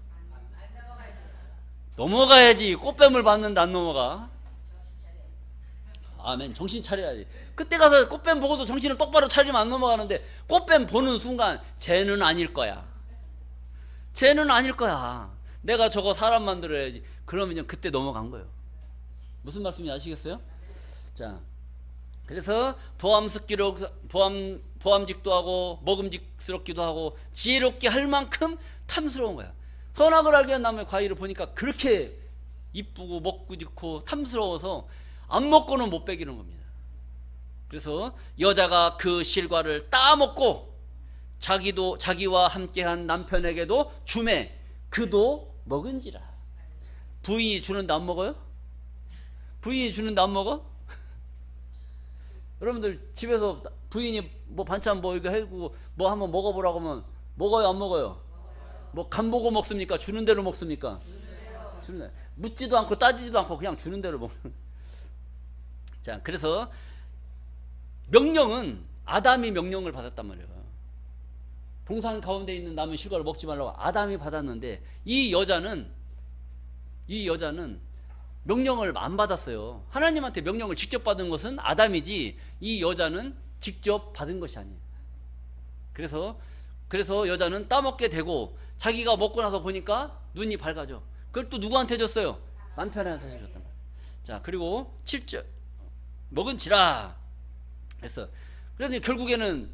넘어가야지. 꽃뱀을 봤는데 안 넘어가. 아멘. 정신 차려야지. 그때 가서 꽃뱀 보고도 정신을 똑바로 차리면 안 넘어가는데, 꽃뱀 보는 순간 쟤는 아닐 거야. 쟤는 아닐 거야. 내가 저거 사람 만들어야지. 그러면 그때 넘어간 거예요. 무슨 말씀인지 아시겠어요? 자, 그래서 보암직도 하고 먹음직스럽기도 하고 지혜롭게 할 만큼 탐스러운 거야. 선악을 알게 한 나무의 과일을 보니까 그렇게 이쁘고 먹고 좋고 탐스러워서 안 먹고는 못 빼기는 겁니다. 그래서 여자가 그 실과를 따먹고 자기와 함께한 남편에게도 주매 그도 먹은지라. 부인이 주는데 안 먹어요? 부인이 주는데 안 먹어? 여러분들 집에서 부인이 뭐 반찬 뭐 이거 해고 뭐 한번 먹어보라고 하면 먹어요, 안 먹어요? 뭐 간 보고 먹습니까? 주는 대로 먹습니까? 주는 대로. 묻지도 않고 따지지도 않고 그냥 주는 대로 먹는. 자, 그래서 명령은 아담이 명령을 받았단 말이에요. 동산 가운데 있는 남은 실과를 먹지 말라고 아담이 받았는데, 이 여자는 명령을 안 받았어요. 하나님한테 명령을 직접 받은 것은 아담이지 이 여자는 직접 받은 것이 아니에요. 그래서 여자는 따먹게 되고 자기가 먹고 나서 보니까 눈이 밝아져. 그걸 또 누구한테 줬어요? 남편한테 줬단 말이에요. 자, 그리고 7절 먹은지라 했어. 그래서 결국에는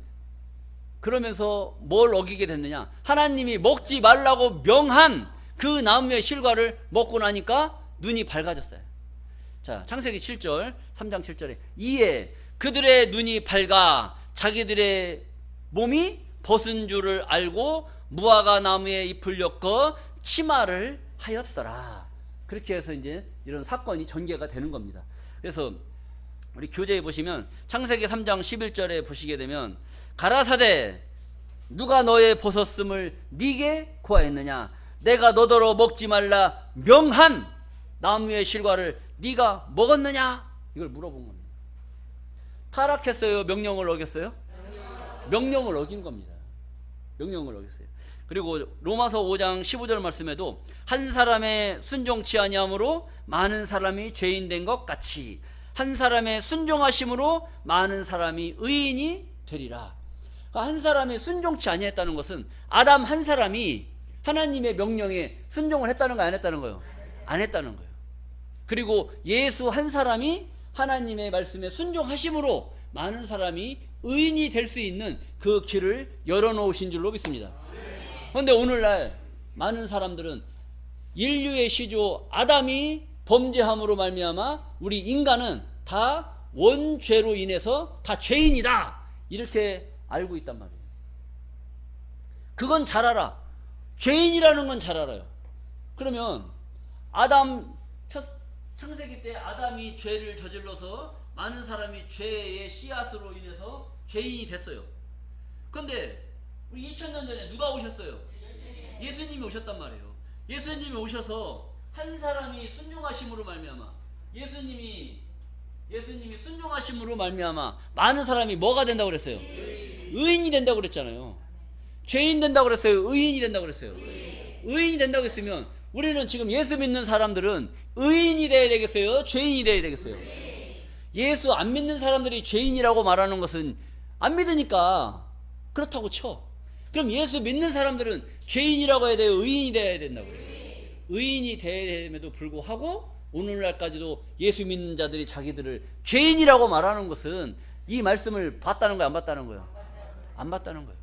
그러면서 뭘 어기게 됐느냐? 하나님이 먹지 말라고 명한 그 나무의 실과를 먹고 나니까 눈이 밝아졌어요. 자, 창세기 7절, 3장 7절에 이에 그들의 눈이 밝아 자기들의 몸이 벗은 줄을 알고 무화과 나무에 잎을 엮어 치마를 하였더라. 그렇게 해서 이제 이런 사건이 전개가 되는 겁니다. 그래서 우리 교재에 보시면 창세기 3장 11절에 보시게 되면 가라사대 누가 너의 보섰음을 네게 구하였느냐 내가 너더러 먹지 말라 명한 나무의 실과를 네가 먹었느냐 이걸 물어본 겁니다. 타락했어요? 명령을 어겼어요? 명령을 어긴 겁니다. 명령을 어겼어요. 그리고 로마서 5장 15절 말씀에도 한 사람의 순종치 아니함으로 많은 사람이 죄인 된 것 같이 한 사람의 순종하심으로 많은 사람이 의인이 되리라. 그러니까 한 사람이 순종치 아니했다는 것은 아담 한 사람이 하나님의 명령에 순종을 했다는 거 안 했다는 거예요? 안 했다는 거예요. 그리고 예수 한 사람이 하나님의 말씀에 순종하심으로 많은 사람이 의인이 될 수 있는 그 길을 열어놓으신 줄로 믿습니다. 그런데 오늘날 많은 사람들은 인류의 시조 아담이 범죄함으로 말미암아 우리 인간은 다 원죄로 인해서 다 죄인이다 이렇게 알고 있단 말이에요. 그건 잘 알아. 죄인이라는 건 잘 알아요. 그러면 아담 창세기 때 아담이 죄를 저질러서 많은 사람이 죄의 씨앗으로 인해서 죄인이 됐어요. 그런데 우리 2000년 전에 누가 오셨어요? 예수님이 오셨단 말이에요. 예수님이 오셔서 한 사람이 순종하심으로 말미암아 예수님이 순종하심으로 말미암아 많은 사람이 뭐가 된다고 그랬어요? 의인이 된다고 그랬잖아요. 죄인 된다고 그랬어요? 의인이 된다고 그랬어요? 의인이 된다고 했으면 우리는 지금 예수 믿는 사람들은 의인이 돼야 되겠어요? 죄인이 돼야 되겠어요? 예수 안 믿는 사람들이 죄인이라고 말하는 것은 안 믿으니까 그렇다고 쳐. 그럼 예수 믿는 사람들은 죄인이라고 해야 돼요? 의인이 돼야 된다고요? 의인이 됨에도 불구하고 오늘날까지도 예수 믿는 자들이 자기들을 죄인이라고 말하는 것은 이 말씀을 봤다는 거예요? 안 봤다는 거예요? 안 봤다는 거예요.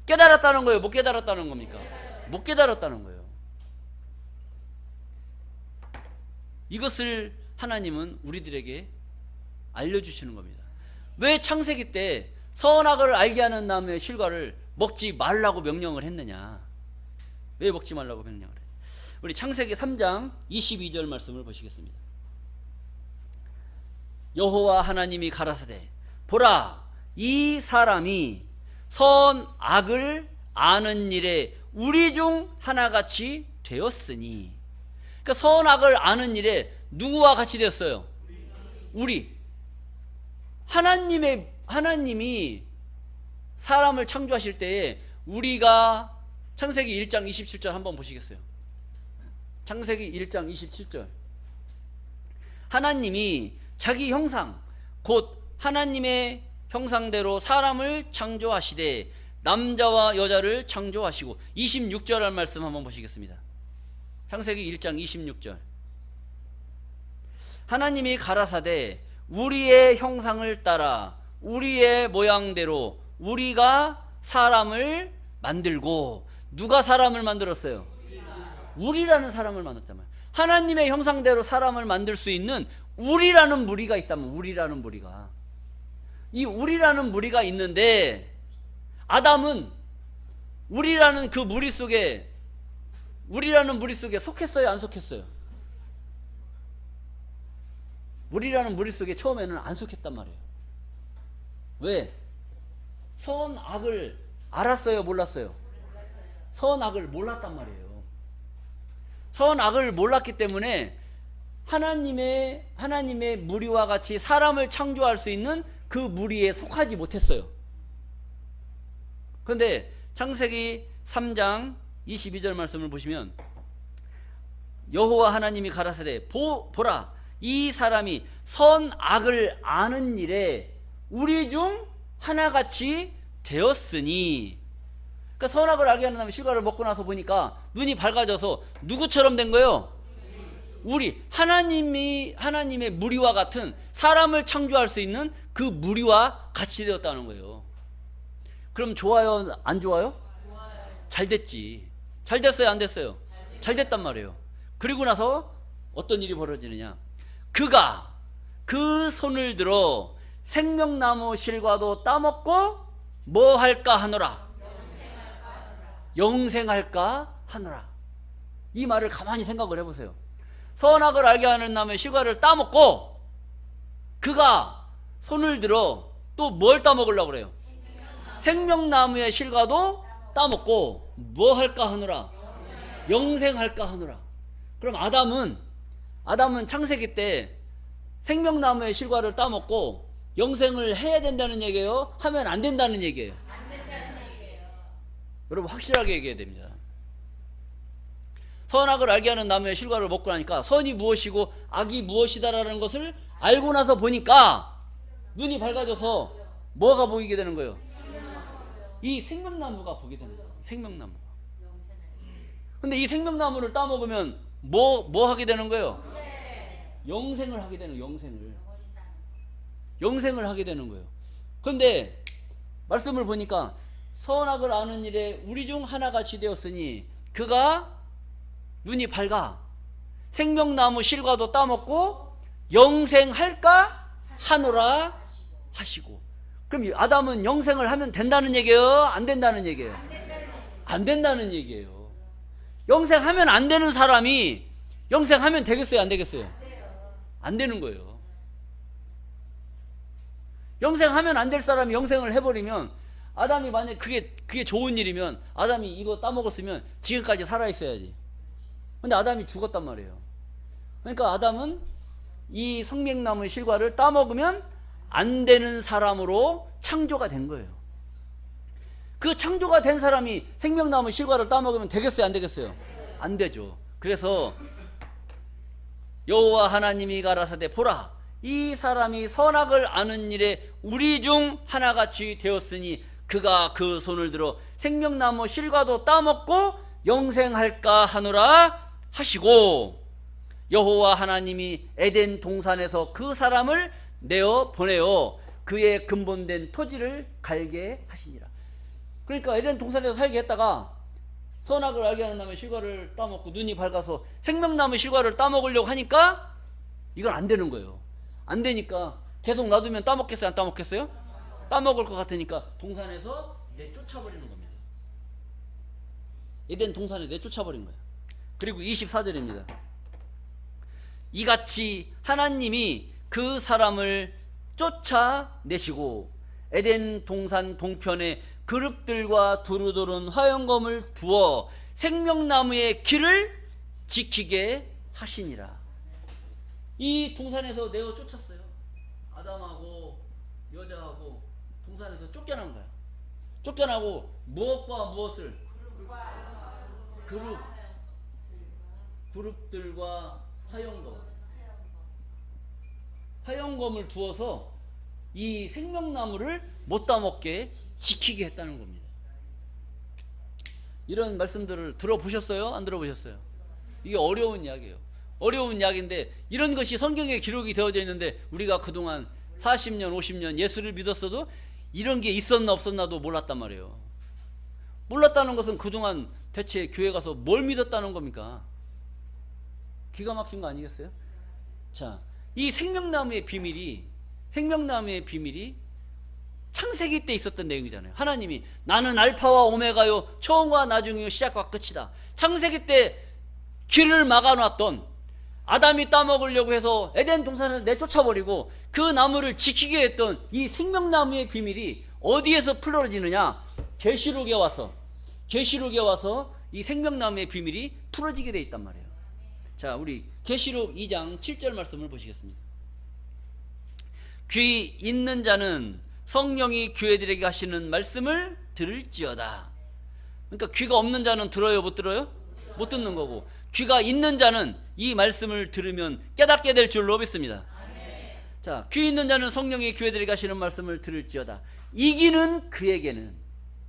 깨달았다는 거예요? 못 깨달았다는 겁니까? 못 깨달았다는 거예요. 이것을 하나님은 우리들에게 알려주시는 겁니다. 왜 창세기 때 선악을 알게 하는 나무의 실과를 먹지 말라고 명령을 했느냐? 왜 먹지 말라고 명령을 했느냐? 우리 창세기 3장 22절 말씀을 보시겠습니다. 여호와 하나님이 가라사대 보라 이 사람이 선악을 아는 일에 우리 중 하나같이 되었으니 그러니까 선악을 아는 일에 누구와 같이 되었어요? 우리 하나님이 사람을 창조하실 때에 우리가 창세기 1장 27절 한번 보시겠어요? 창세기 1장 27절 하나님이 자기 형상 곧 하나님의 형상대로 사람을 창조하시되 남자와 여자를 창조하시고 26절 할 말씀 한번 보시겠습니다. 창세기 1장 26절 하나님이 가라사대 우리의 형상을 따라 우리의 모양대로 우리가 사람을 만들고 누가 사람을 만들었어요? 우리라는 사람을 만들었단 말이에요. 하나님의 형상대로 사람을 만들 수 있는 우리라는 무리가 있다면 우리라는 무리가 이 우리라는 무리가 있는데 아담은 우리라는 그 무리 속에 속했어요? 안 속했어요? 우리라는 무리 속에 처음에는 안 속했단 말이에요. 왜? 선악을 알았어요? 몰랐어요? 선악을 몰랐단 말이에요. 선악을 몰랐기 때문에 하나님의 무리와 같이 사람을 창조할 수 있는 그 무리에 속하지 못했어요. 그런데 창세기 3장 22절 말씀을 보시면 여호와 하나님이 가라사대 보라 이 사람이 선악을 아는 일에 우리 중 하나같이 되었으니 그러니까 선악을 알게 하는 다음에 실과를 먹고 나서 보니까 눈이 밝아져서 누구처럼 된 거예요? 우리 하나님의 무리와 같은 사람을 창조할 수 있는 그 무리와 같이 되었다는 거예요. 그럼 좋아요? 안 좋아요? 잘 됐지. 잘 됐어요? 안 됐어요? 잘 됐단 말이에요. 그리고 나서 어떤 일이 벌어지느냐? 그가 그 손을 들어 생명나무 실과도 따먹고 뭐 할까 하노라? 영생할까 하노라. 이 말을 가만히 생각을 해보세요. 선악을 알게 하는 나무의 실과를 따먹고 그가 손을 들어 또 뭘 따먹으려고 그래요? 생명나무의 실과도 따먹고 뭐 할까 하노라? 영생할까 하노라. 그럼 아담은 창세기 때 생명나무의 실과를 따먹고 영생을 해야 된다는 얘기예요? 하면 안 된다는 얘기예요? 안 된다는 얘기예요. 여러분 확실하게 얘기해야 됩니다. 선악을 알게 하는 나무의 실과를 먹고 나니까 선이 무엇이고 악이 무엇이다라는 것을 알고 나서 보니까 눈이 밝아져서 뭐가 보이게 되는 거예요? 이 생명나무가 보게 되는 거예요. 생명나무가. 근데 이 생명나무를 따먹으면 뭐 하게 되는 거예요? 영생을 하게 되는 거예요. 영생을 하게 되는 거예요. 그런데 말씀을 보니까 선악을 아는 일에 우리 중 하나같이 되었으니 그가 눈이 밝아 생명나무 실과도 따먹고 영생할까 하노라 하시고. 그럼 아담은 영생을 하면 된다는 얘기예요? 안 된다는 얘기예요? 안 된다는 얘기예요. 영생하면 안 되는 사람이 영생하면 되겠어요? 안 되겠어요? 안 되는 거예요. 영생하면 안 될 사람이 영생을 해버리면 아담이 만약 그게 좋은 일이면 아담이 이거 따먹었으면 지금까지 살아있어야지. 근데 아담이 죽었단 말이에요. 그러니까 아담은 이 생명나무의 실과를 따먹으면 안 되는 사람으로 창조가 된 거예요. 그 창조가 된 사람이 생명나무 실과를 따먹으면 되겠어요? 안 되겠어요? 안 되죠. 그래서 여호와 하나님이 가라사대 보라 이 사람이 선악을 아는 일에 우리 중 하나같이 되었으니 그가 그 손을 들어 생명나무 실과도 따먹고 영생할까 하노라 하시고 여호와 하나님이 에덴 동산에서 그 사람을 내어 보내어 그의 근본된 토지를 갈게 하시니라. 그러니까 에덴 동산에서 살게 했다가 선악을 알게 하는 나무의 실과를 따먹고 눈이 밝아서 생명나무 실과를 따먹으려고 하니까 이건 안 되는 거예요. 안 되니까 계속 놔두면 따먹겠어요? 안 따먹겠어요? 따먹을 것 같으니까 동산에서 내쫓아버리는 겁니다. 에덴 동산에 내쫓아버린 거예요. 그리고 24절입니다. 이같이 하나님이 그 사람을 쫓아내시고 에덴 동산 동편에 그룹들과 두루두른 화영검을 두어 생명나무의 길을 지키게 하시니라. 이 동산에서 내어 쫓았어요. 아담하고 여자하고 동산에서 쫓겨난 거야. 쫓겨나고 무엇과 무엇을? 그룹들과 화영검을 두어서 이 생명나무를 못 따먹게 지키게 했다는 겁니다. 이런 말씀들을 들어보셨어요? 안 들어보셨어요? 이게 어려운 이야기예요. 어려운 이야기인데 이런 것이 성경에 기록이 되어져 있는데 우리가 그동안 40년 50년 예수를 믿었어도 이런 게 있었나 없었나도 몰랐단 말이에요. 몰랐다는 것은 그동안 대체 교회 가서 뭘 믿었다는 겁니까? 기가 막힌 거 아니겠어요? 자, 이 생명나무의 비밀이 창세기 때 있었던 내용이잖아요. 하나님이 나는 알파와 오메가요 처음과 나중이요 시작과 끝이다. 창세기 때 길을 막아놨던 아담이 따먹으려고 해서 에덴 동산을 내쫓아버리고 그 나무를 지키게 했던 이 생명나무의 비밀이 어디에서 풀어지느냐? 계시록에 와서 이 생명나무의 비밀이 풀어지게 돼 있단 말이에요. 자, 우리 계시록 2장 7절 말씀을 보시겠습니다. 귀 있는 자는 성령이 교회들에게 하시는 말씀을 들을지어다. 그러니까 귀가 없는 자는 들어요, 못 들어요? 못 듣는 거고, 귀가 있는 자는 이 말씀을 들으면 깨닫게 될 줄로 믿습니다. 자, 귀 있는 자는 성령이 교회들에게 하시는 말씀을 들을지어다. 이기는 그에게는,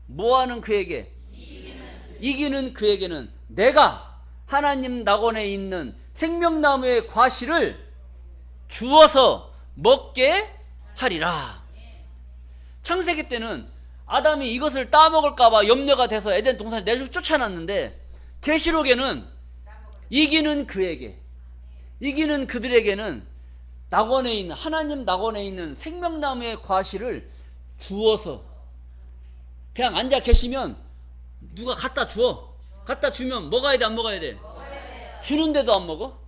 뭐하는 그에게? 이기는 그에게는 내가 하나님 낙원에 있는 생명나무의 과실을 주어서 먹게 하리라. 창세기 때는 아담이 이것을 따먹을까봐 염려가 돼서 에덴 동산에 내쫓아놨는데, 계시록에는 이기는 그들에게는 낙원에 있는, 하나님 낙원에 있는 생명나무의 과실을 주어서, 그냥 앉아 계시면 누가 갖다 주면 먹어야 돼, 안 먹어야 돼? 주는데도 안 먹어?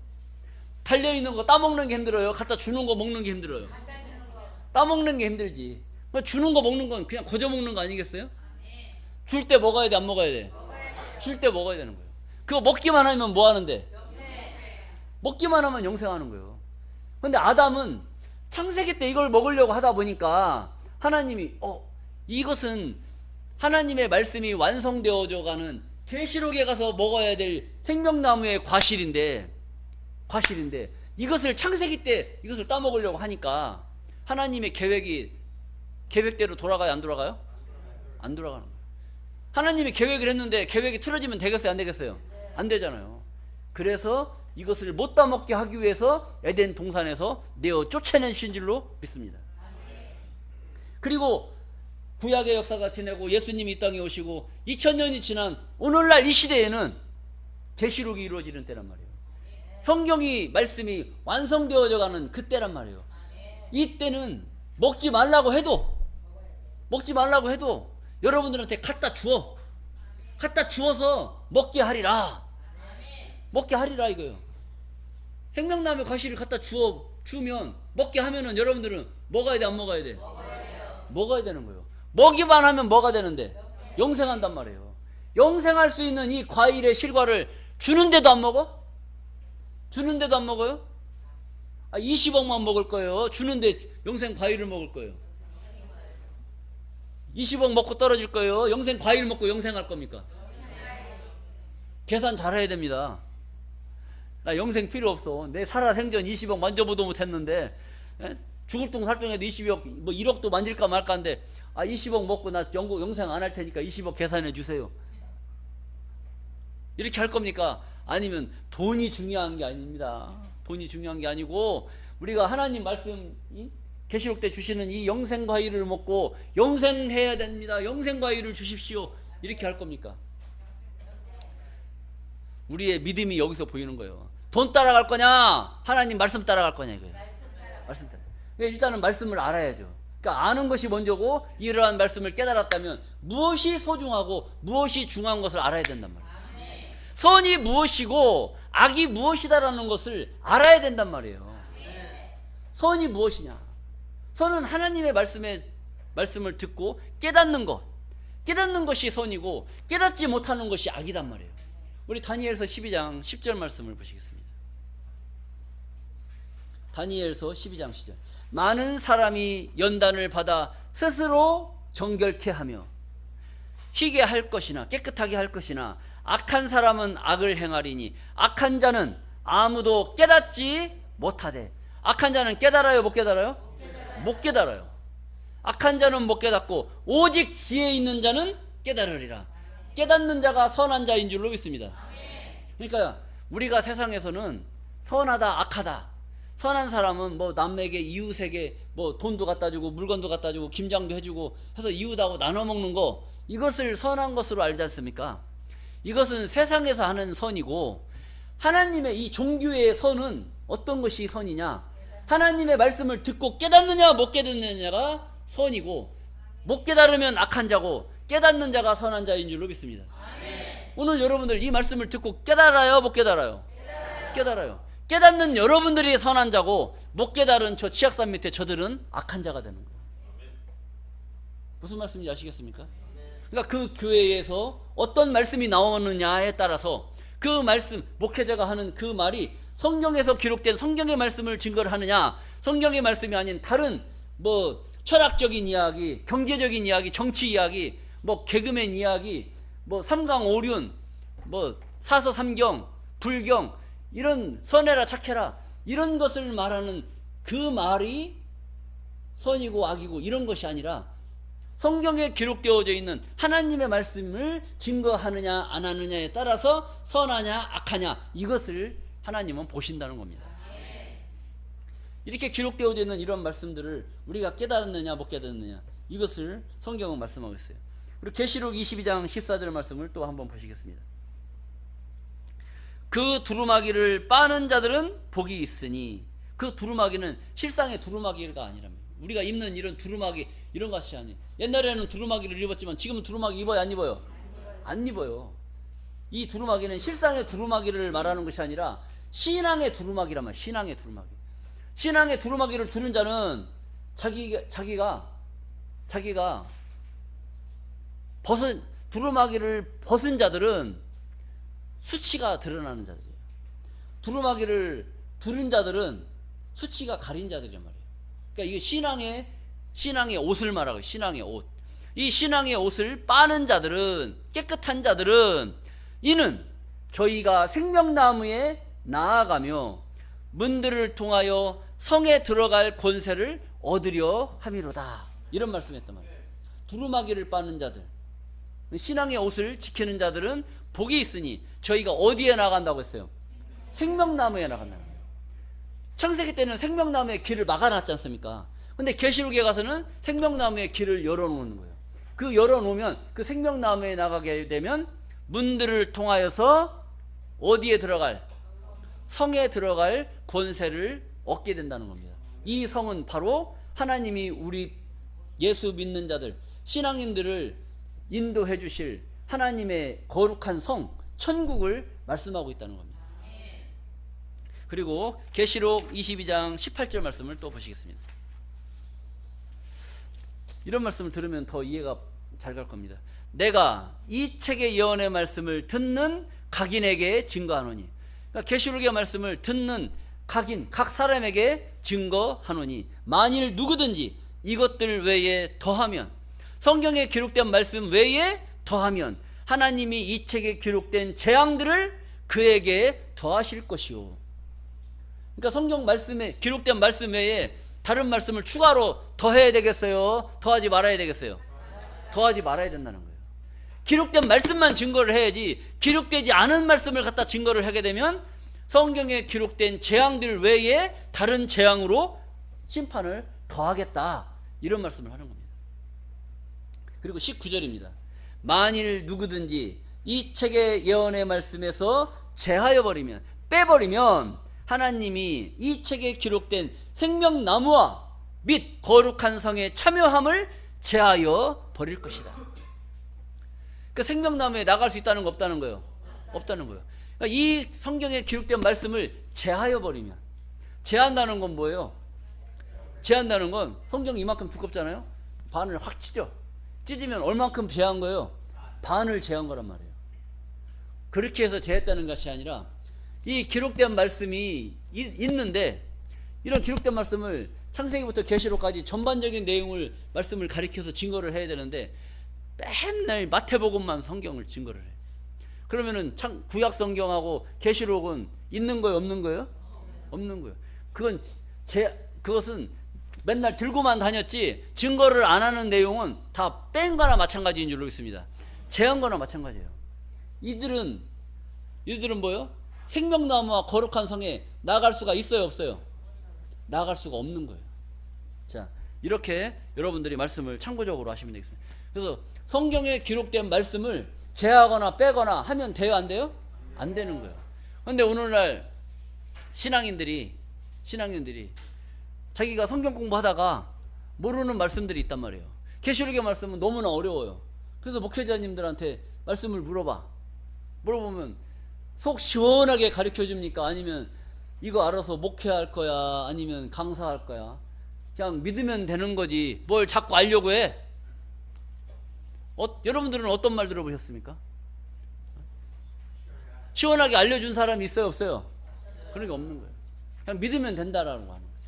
달려있는 거 따먹는 게 힘들어요? 갖다 주는 거 먹는 게 힘들어요? 따먹는 게 힘들지. 주는 거 먹는 건 그냥 거저 먹는 거 아니겠어요? 줄 때 먹어야 돼, 안 먹어야 돼? 줄 때 먹어야 되는 거예요. 그거 먹기만 하면 뭐 하는데? 먹기만 하면 영생하는 거예요. 근데 아담은 창세기 때 이걸 먹으려고 하다 보니까 하나님이 이것은 하나님의 말씀이 완성되어져 가는 계시록에 가서 먹어야 될 생명나무의 과실인데 이것을 창세기 때 이것을 따먹으려고 하니까 하나님의 계획대로 돌아가요, 안 돌아가요? 안 돌아가는 거예요. 하나님이 계획을 했는데 계획이 틀어지면 되겠어요, 안 되겠어요? 안 되잖아요. 그래서 이것을 못 따먹게 하기 위해서 에덴 동산에서 내어 쫓아내신 줄로 믿습니다. 그리고 구약의 역사가 지내고 예수님이 이 땅에 오시고 2000년이 지난 오늘날 이 시대에는 계시록이 이루어지는 때란 말이에요. 성경이 말씀이 완성되어져 가는 그때란 말이에요. 이때는 먹지 말라고 해도 여러분들한테 갖다 주어서 먹게 하리라 이거예요. 생명나무 과실을 갖다 주면 먹게 하면은 여러분들은 먹어야 돼, 안 먹어야 돼? 먹어야 되는 거예요. 먹기만 하면 뭐가 되는데? 영생한단 말이에요. 영생할 수 있는 이 과일의 실과를 주는데도 안 먹어? 주는데도 안 먹어요? 20억만 먹을 거예요. 주는데 영생 과일을 먹을 거예요. 20억 먹고 떨어질 거예요. 영생 과일 먹고 영생할 겁니까? 계산 잘해야 됩니다. 나 영생 필요 없어. 내 살아생전 20억 만져보도 못했는데 죽을 둥 살둥해도 20억 뭐 1억도 만질까 말까 한데 20억 먹고 나 영생 안 할 테니까 20억 계산해 주세요. 이렇게 할 겁니까? 아니면 돈이 중요한 게 아닙니다. 돈이 중요한 게 아니고 우리가 하나님 말씀 계시록 때 주시는 이 영생 과일을 먹고 영생해야 됩니다. 영생 과일을 주십시오. 이렇게 할 겁니까? 우리의 믿음이 여기서 보이는 거예요. 돈 따라갈 거냐? 하나님 말씀 따라갈 거냐 이거예요. 말씀 따라. 일단은 말씀을 알아야죠. 그러니까 아는 것이 먼저고 이러한 말씀을 깨달았다면 무엇이 소중하고 무엇이 중요한 것을 알아야 된단 말이에요. 선이 무엇이고 악이 무엇이다라는 것을 알아야 된단 말이에요. 선이 무엇이냐? 선은 하나님의 말씀을 듣고 깨닫는 것이 선이고 깨닫지 못하는 것이 악이단 말이에요. 우리 다니엘서 12장 10절 말씀을 보시겠습니다. 다니엘서 12장 10절. 많은 사람이 연단을 받아 스스로 정결케 하며 희게 할 것이나 깨끗하게 할 것이나 악한 사람은 악을 행하리니 악한 자는 아무도 깨닫지 못하되. 악한 자는 깨달아요, 못 깨달아요? 못 깨달아요. 악한 자는 못 깨닫고 오직 지혜 있는 자는 깨달으리라. 깨닫는 자가 선한 자인 줄로 믿습니다. 그러니까 우리가 세상에서는 선하다 악하다, 선한 사람은 뭐 남에게 이웃에게 뭐 돈도 갖다 주고 물건도 갖다 주고 김장도 해주고 해서 이웃하고 나눠 먹는 거, 이것을 선한 것으로 알지 않습니까? 이것은 세상에서 하는 선이고 하나님의 이 종교의 선은 어떤 것이 선이냐? 하나님의 말씀을 듣고 깨닫느냐 못 깨닫느냐가 선이고 못 깨달으면 악한 자고 깨닫는 자가 선한 자인 줄로 믿습니다. 오늘 여러분들 이 말씀을 듣고 깨달아요, 못 깨달아요? 깨달아요. 깨닫는 여러분들이 선한 자고 못 깨달은 저 치악산 밑에 저들은 악한 자가 되는 거예요. 무슨 말씀인지 아시겠습니까? 그러니까 그 교회에서 어떤 말씀이 나오느냐에 따라서 그 말씀, 목회자가 하는 그 말이 성경에서 기록된 성경의 말씀을 증거를 하느냐, 성경의 말씀이 아닌 다른 뭐 철학적인 이야기, 경제적인 이야기, 정치 이야기, 뭐 개그맨 이야기, 뭐 삼강오륜, 뭐 사서삼경, 불경, 이런 선해라 착해라 이런 것을 말하는 그 말이 선이고 악이고 이런 것이 아니라 성경에 기록되어져 있는 하나님의 말씀을 증거하느냐 안 하느냐에 따라서 선하냐 악하냐 이것을 하나님은 보신다는 겁니다. 이렇게 기록되어져 있는 이런 말씀들을 우리가 깨닫느냐 못 깨닫느냐 이것을 성경은 말씀하고 있어요. 그리고 계시록 22장 14절 말씀을 또 한번 보시겠습니다. 그 두루마기를 빠는 자들은 복이 있으니, 그 두루마기는 실상의 두루마기가 아니랍니다. 우리가 입는 이런 두루마기 이런 것이 아니에요. 옛날에는 두루마기를 입었지만 지금은 두루마기 입어요, 안 입어요? 안 입어요. 이 두루마기는 실상의 두루마기를 말하는 것이 아니라 신앙의 두루마기란 말이에요. 신앙의 두루마기. 신앙의 두루마기를 두른 자는 자기가 두루마기를 벗은 자들은 수치가 드러나는 자들이에요. 두루마기를 두른 자들은 수치가 가린 자들이란 말이에요. 그러니까 이게 신앙의 옷을 말하고, 신앙의 옷. 이 신앙의 옷을 빠는 자들은, 깨끗한 자들은, 이는 저희가 생명나무에 나아가며 문들을 통하여 성에 들어갈 권세를 얻으려 함이로다. 이런 말씀했단 말이에요. 두루마기를 빠는 자들, 신앙의 옷을 지키는 자들은 복이 있으니 저희가 어디에 나간다고 했어요? 생명나무에 나간다는 거예요. 창세기 때는 생명나무의 길을 막아놨지 않습니까? 근데 계시록에 가서는 생명나무의 길을 열어놓는 거예요. 그 열어놓으면 그 생명나무에 나가게 되면 문들을 통하여서 어디에 들어갈? 성에 들어갈 권세를 얻게 된다는 겁니다. 이 성은 바로 하나님이 우리 예수 믿는 자들, 신앙인들을 인도해 주실 하나님의 거룩한 성, 천국을 말씀하고 있다는 겁니다. 그리고 계시록 22장 18절 말씀을 또 보시겠습니다. 이런 말씀을 들으면 더 이해가 잘 갈 겁니다. 내가 이 책의 예언의 말씀을 듣는 각인에게 증거하노니, 그러니까 계시록의 말씀을 듣는 각인, 각 사람에게 증거하노니, 만일 누구든지 이것들 외에 더하면, 성경에 기록된 말씀 외에 더하면 하나님이 이 책에 기록된 재앙들을 그에게 더하실 것이요. 그러니까 성경 말씀에 기록된 말씀 외에 다른 말씀을 추가로 더해야 되겠어요? 더하지 말아야 되겠어요? 더하지 말아야 된다는 거예요. 기록된 말씀만 증거를 해야지, 기록되지 않은 말씀을 갖다 증거를 하게 되면 성경에 기록된 재앙들 외에 다른 재앙으로 심판을 더하겠다, 이런 말씀을 하는 겁니다. 그리고 19절입니다. 만일 누구든지 이 책의 예언의 말씀에서 제하여 버리면, 빼버리면 하나님이 이 책에 기록된 생명나무와 및 거룩한 성의 참여함을 제하여 버릴 것이다. 그 생명나무에 나갈 수 있다는 거 없다는 거예요? 없다는 거예요. 그러니까 이 성경에 기록된 말씀을 제하여 버리면, 제한다는 건 뭐예요? 제한다는 건 성경이 이만큼 두껍잖아요. 반을 확 찢어. 찢으면 얼만큼 제한 거예요? 반을 제한 거란 말이에요. 그렇게 해서 제했다는 것이 아니라 이 기록된 말씀이 있는데, 이런 기록된 말씀을 창세기부터 계시록까지 전반적인 내용을 말씀을 가리켜서 증거를 해야 되는데 맨날 마태복음만 성경을 증거를 해요. 그러면은 구약 성경하고 계시록은 있는 거예요, 없는 거예요? 없는 거예요. 그것은 맨날 들고만 다녔지 증거를 안 하는 내용은 다 뺀 거나 마찬가지인 줄로 있습니다. 제한 거나 마찬가지예요. 이들은 뭐예요? 생명나무와 거룩한 성에 나갈 수가 있어요, 없어요? 나갈 수가 없는 거예요. 자, 이렇게 여러분들이 말씀을 참고적으로 하시면 되겠습니다. 그래서 성경에 기록된 말씀을 제하거나 빼거나 하면 돼요, 안 돼요? 안 되는 거예요. 그런데 오늘날 신앙인들이 자기가 성경 공부하다가 모르는 말씀들이 있단 말이에요. 계시록의 말씀은 너무나 어려워요. 그래서 목회자님들한테 말씀을 물어보면 속 시원하게 가르쳐 줍니까? 아니면 이거 알아서 목회할 거야? 아니면 강사할 거야? 그냥 믿으면 되는 거지 뭘 자꾸 알려고 해? 여러분들은 어떤 말 들어보셨습니까? 시원하게 알려준 사람이 있어요, 없어요? 그런 게 없는 거예요. 그냥 믿으면 된다라는 거 하는 거죠.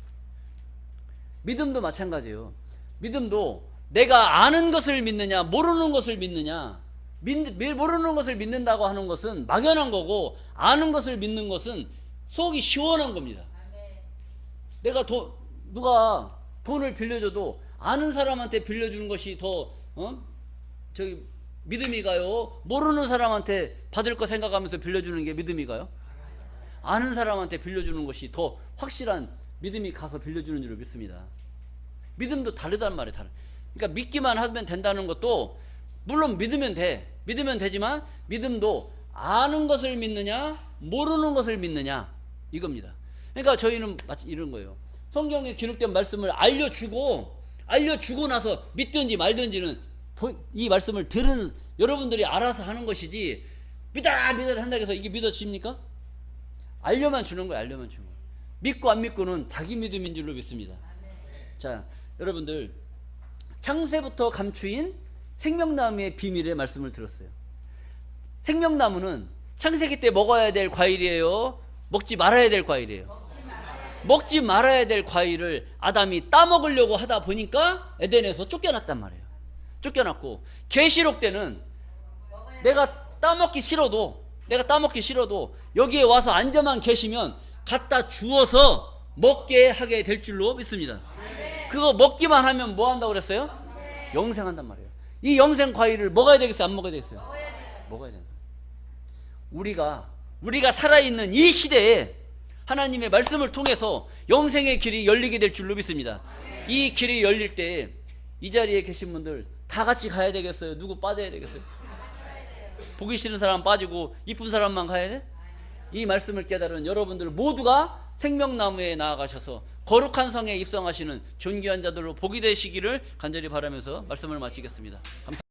믿음도 마찬가지예요. 믿음도 내가 아는 것을 믿느냐, 모르는 것을 믿느냐. 모르는 것을 믿는다고 하는 것은 막연한 거고, 아는 것을 믿는 것은 속이 시원한 겁니다. 내가 누가 돈을 빌려줘도 아는 사람한테 빌려주는 것이 더 믿음이 가요? 모르는 사람한테 받을 거 생각하면서 빌려주는 게 믿음이 가요? 아는 사람한테 빌려주는 것이 더 확실한 믿음이 가서 빌려주는 줄을 믿습니다. 믿음도 다르단 말이에요. 그러니까 믿기만 하면 된다는 것도 물론 믿으면 되지만 믿음도 아는 것을 믿느냐 모르는 것을 믿느냐 이겁니다. 그러니까 저희는 마치 이런 거예요. 성경에 기록된 말씀을 알려주고 나서 믿든지 말든지는 이 말씀을 들은 여러분들이 알아서 하는 것이지, 믿어라 한다고 해서 이게 믿어집니까? 알려만 주는 거예요. 알려만 주는 거예요. 믿고 안 믿고는 자기 믿음인 줄로 믿습니다. 자, 여러분들 창세부터 감추인 생명나무의 비밀의 말씀을 들었어요. 생명나무는 창세기 때 먹어야 될 과일이에요? 먹지 말아야 될 과일이에요? 먹지 말아야 될 과일을 아담이 따먹으려고 하다 보니까 에덴에서 쫓겨났단 말이에요. 쫓겨났고, 계시록 때는 내가 따먹기 싫어도 여기에 와서 앉아만 계시면 갖다 주어서 먹게 하게 될 줄로 믿습니다. 그거 먹기만 하면 뭐 한다고 그랬어요? 영생한단 말이에요. 이 영생 과일을 먹어야 되겠어요? 안 먹어야 되겠어요? 먹어야 된다. 우리가 살아있는 이 시대에 하나님의 말씀을 통해서 영생의 길이 열리게 될 줄로 믿습니다. 이 길이 열릴 때 이 자리에 계신 분들 다 같이 가야 되겠어요? 누구 빠져야 되겠어요? 보기 싫은 사람 빠지고 이쁜 사람만 가야 돼? 이 말씀을 깨달은 여러분들 모두가 생명나무에 나아가셔서 거룩한 성에 입성하시는 존귀한 자들로 복이 되시기를 간절히 바라면서 말씀을 마치겠습니다. 감사합니다.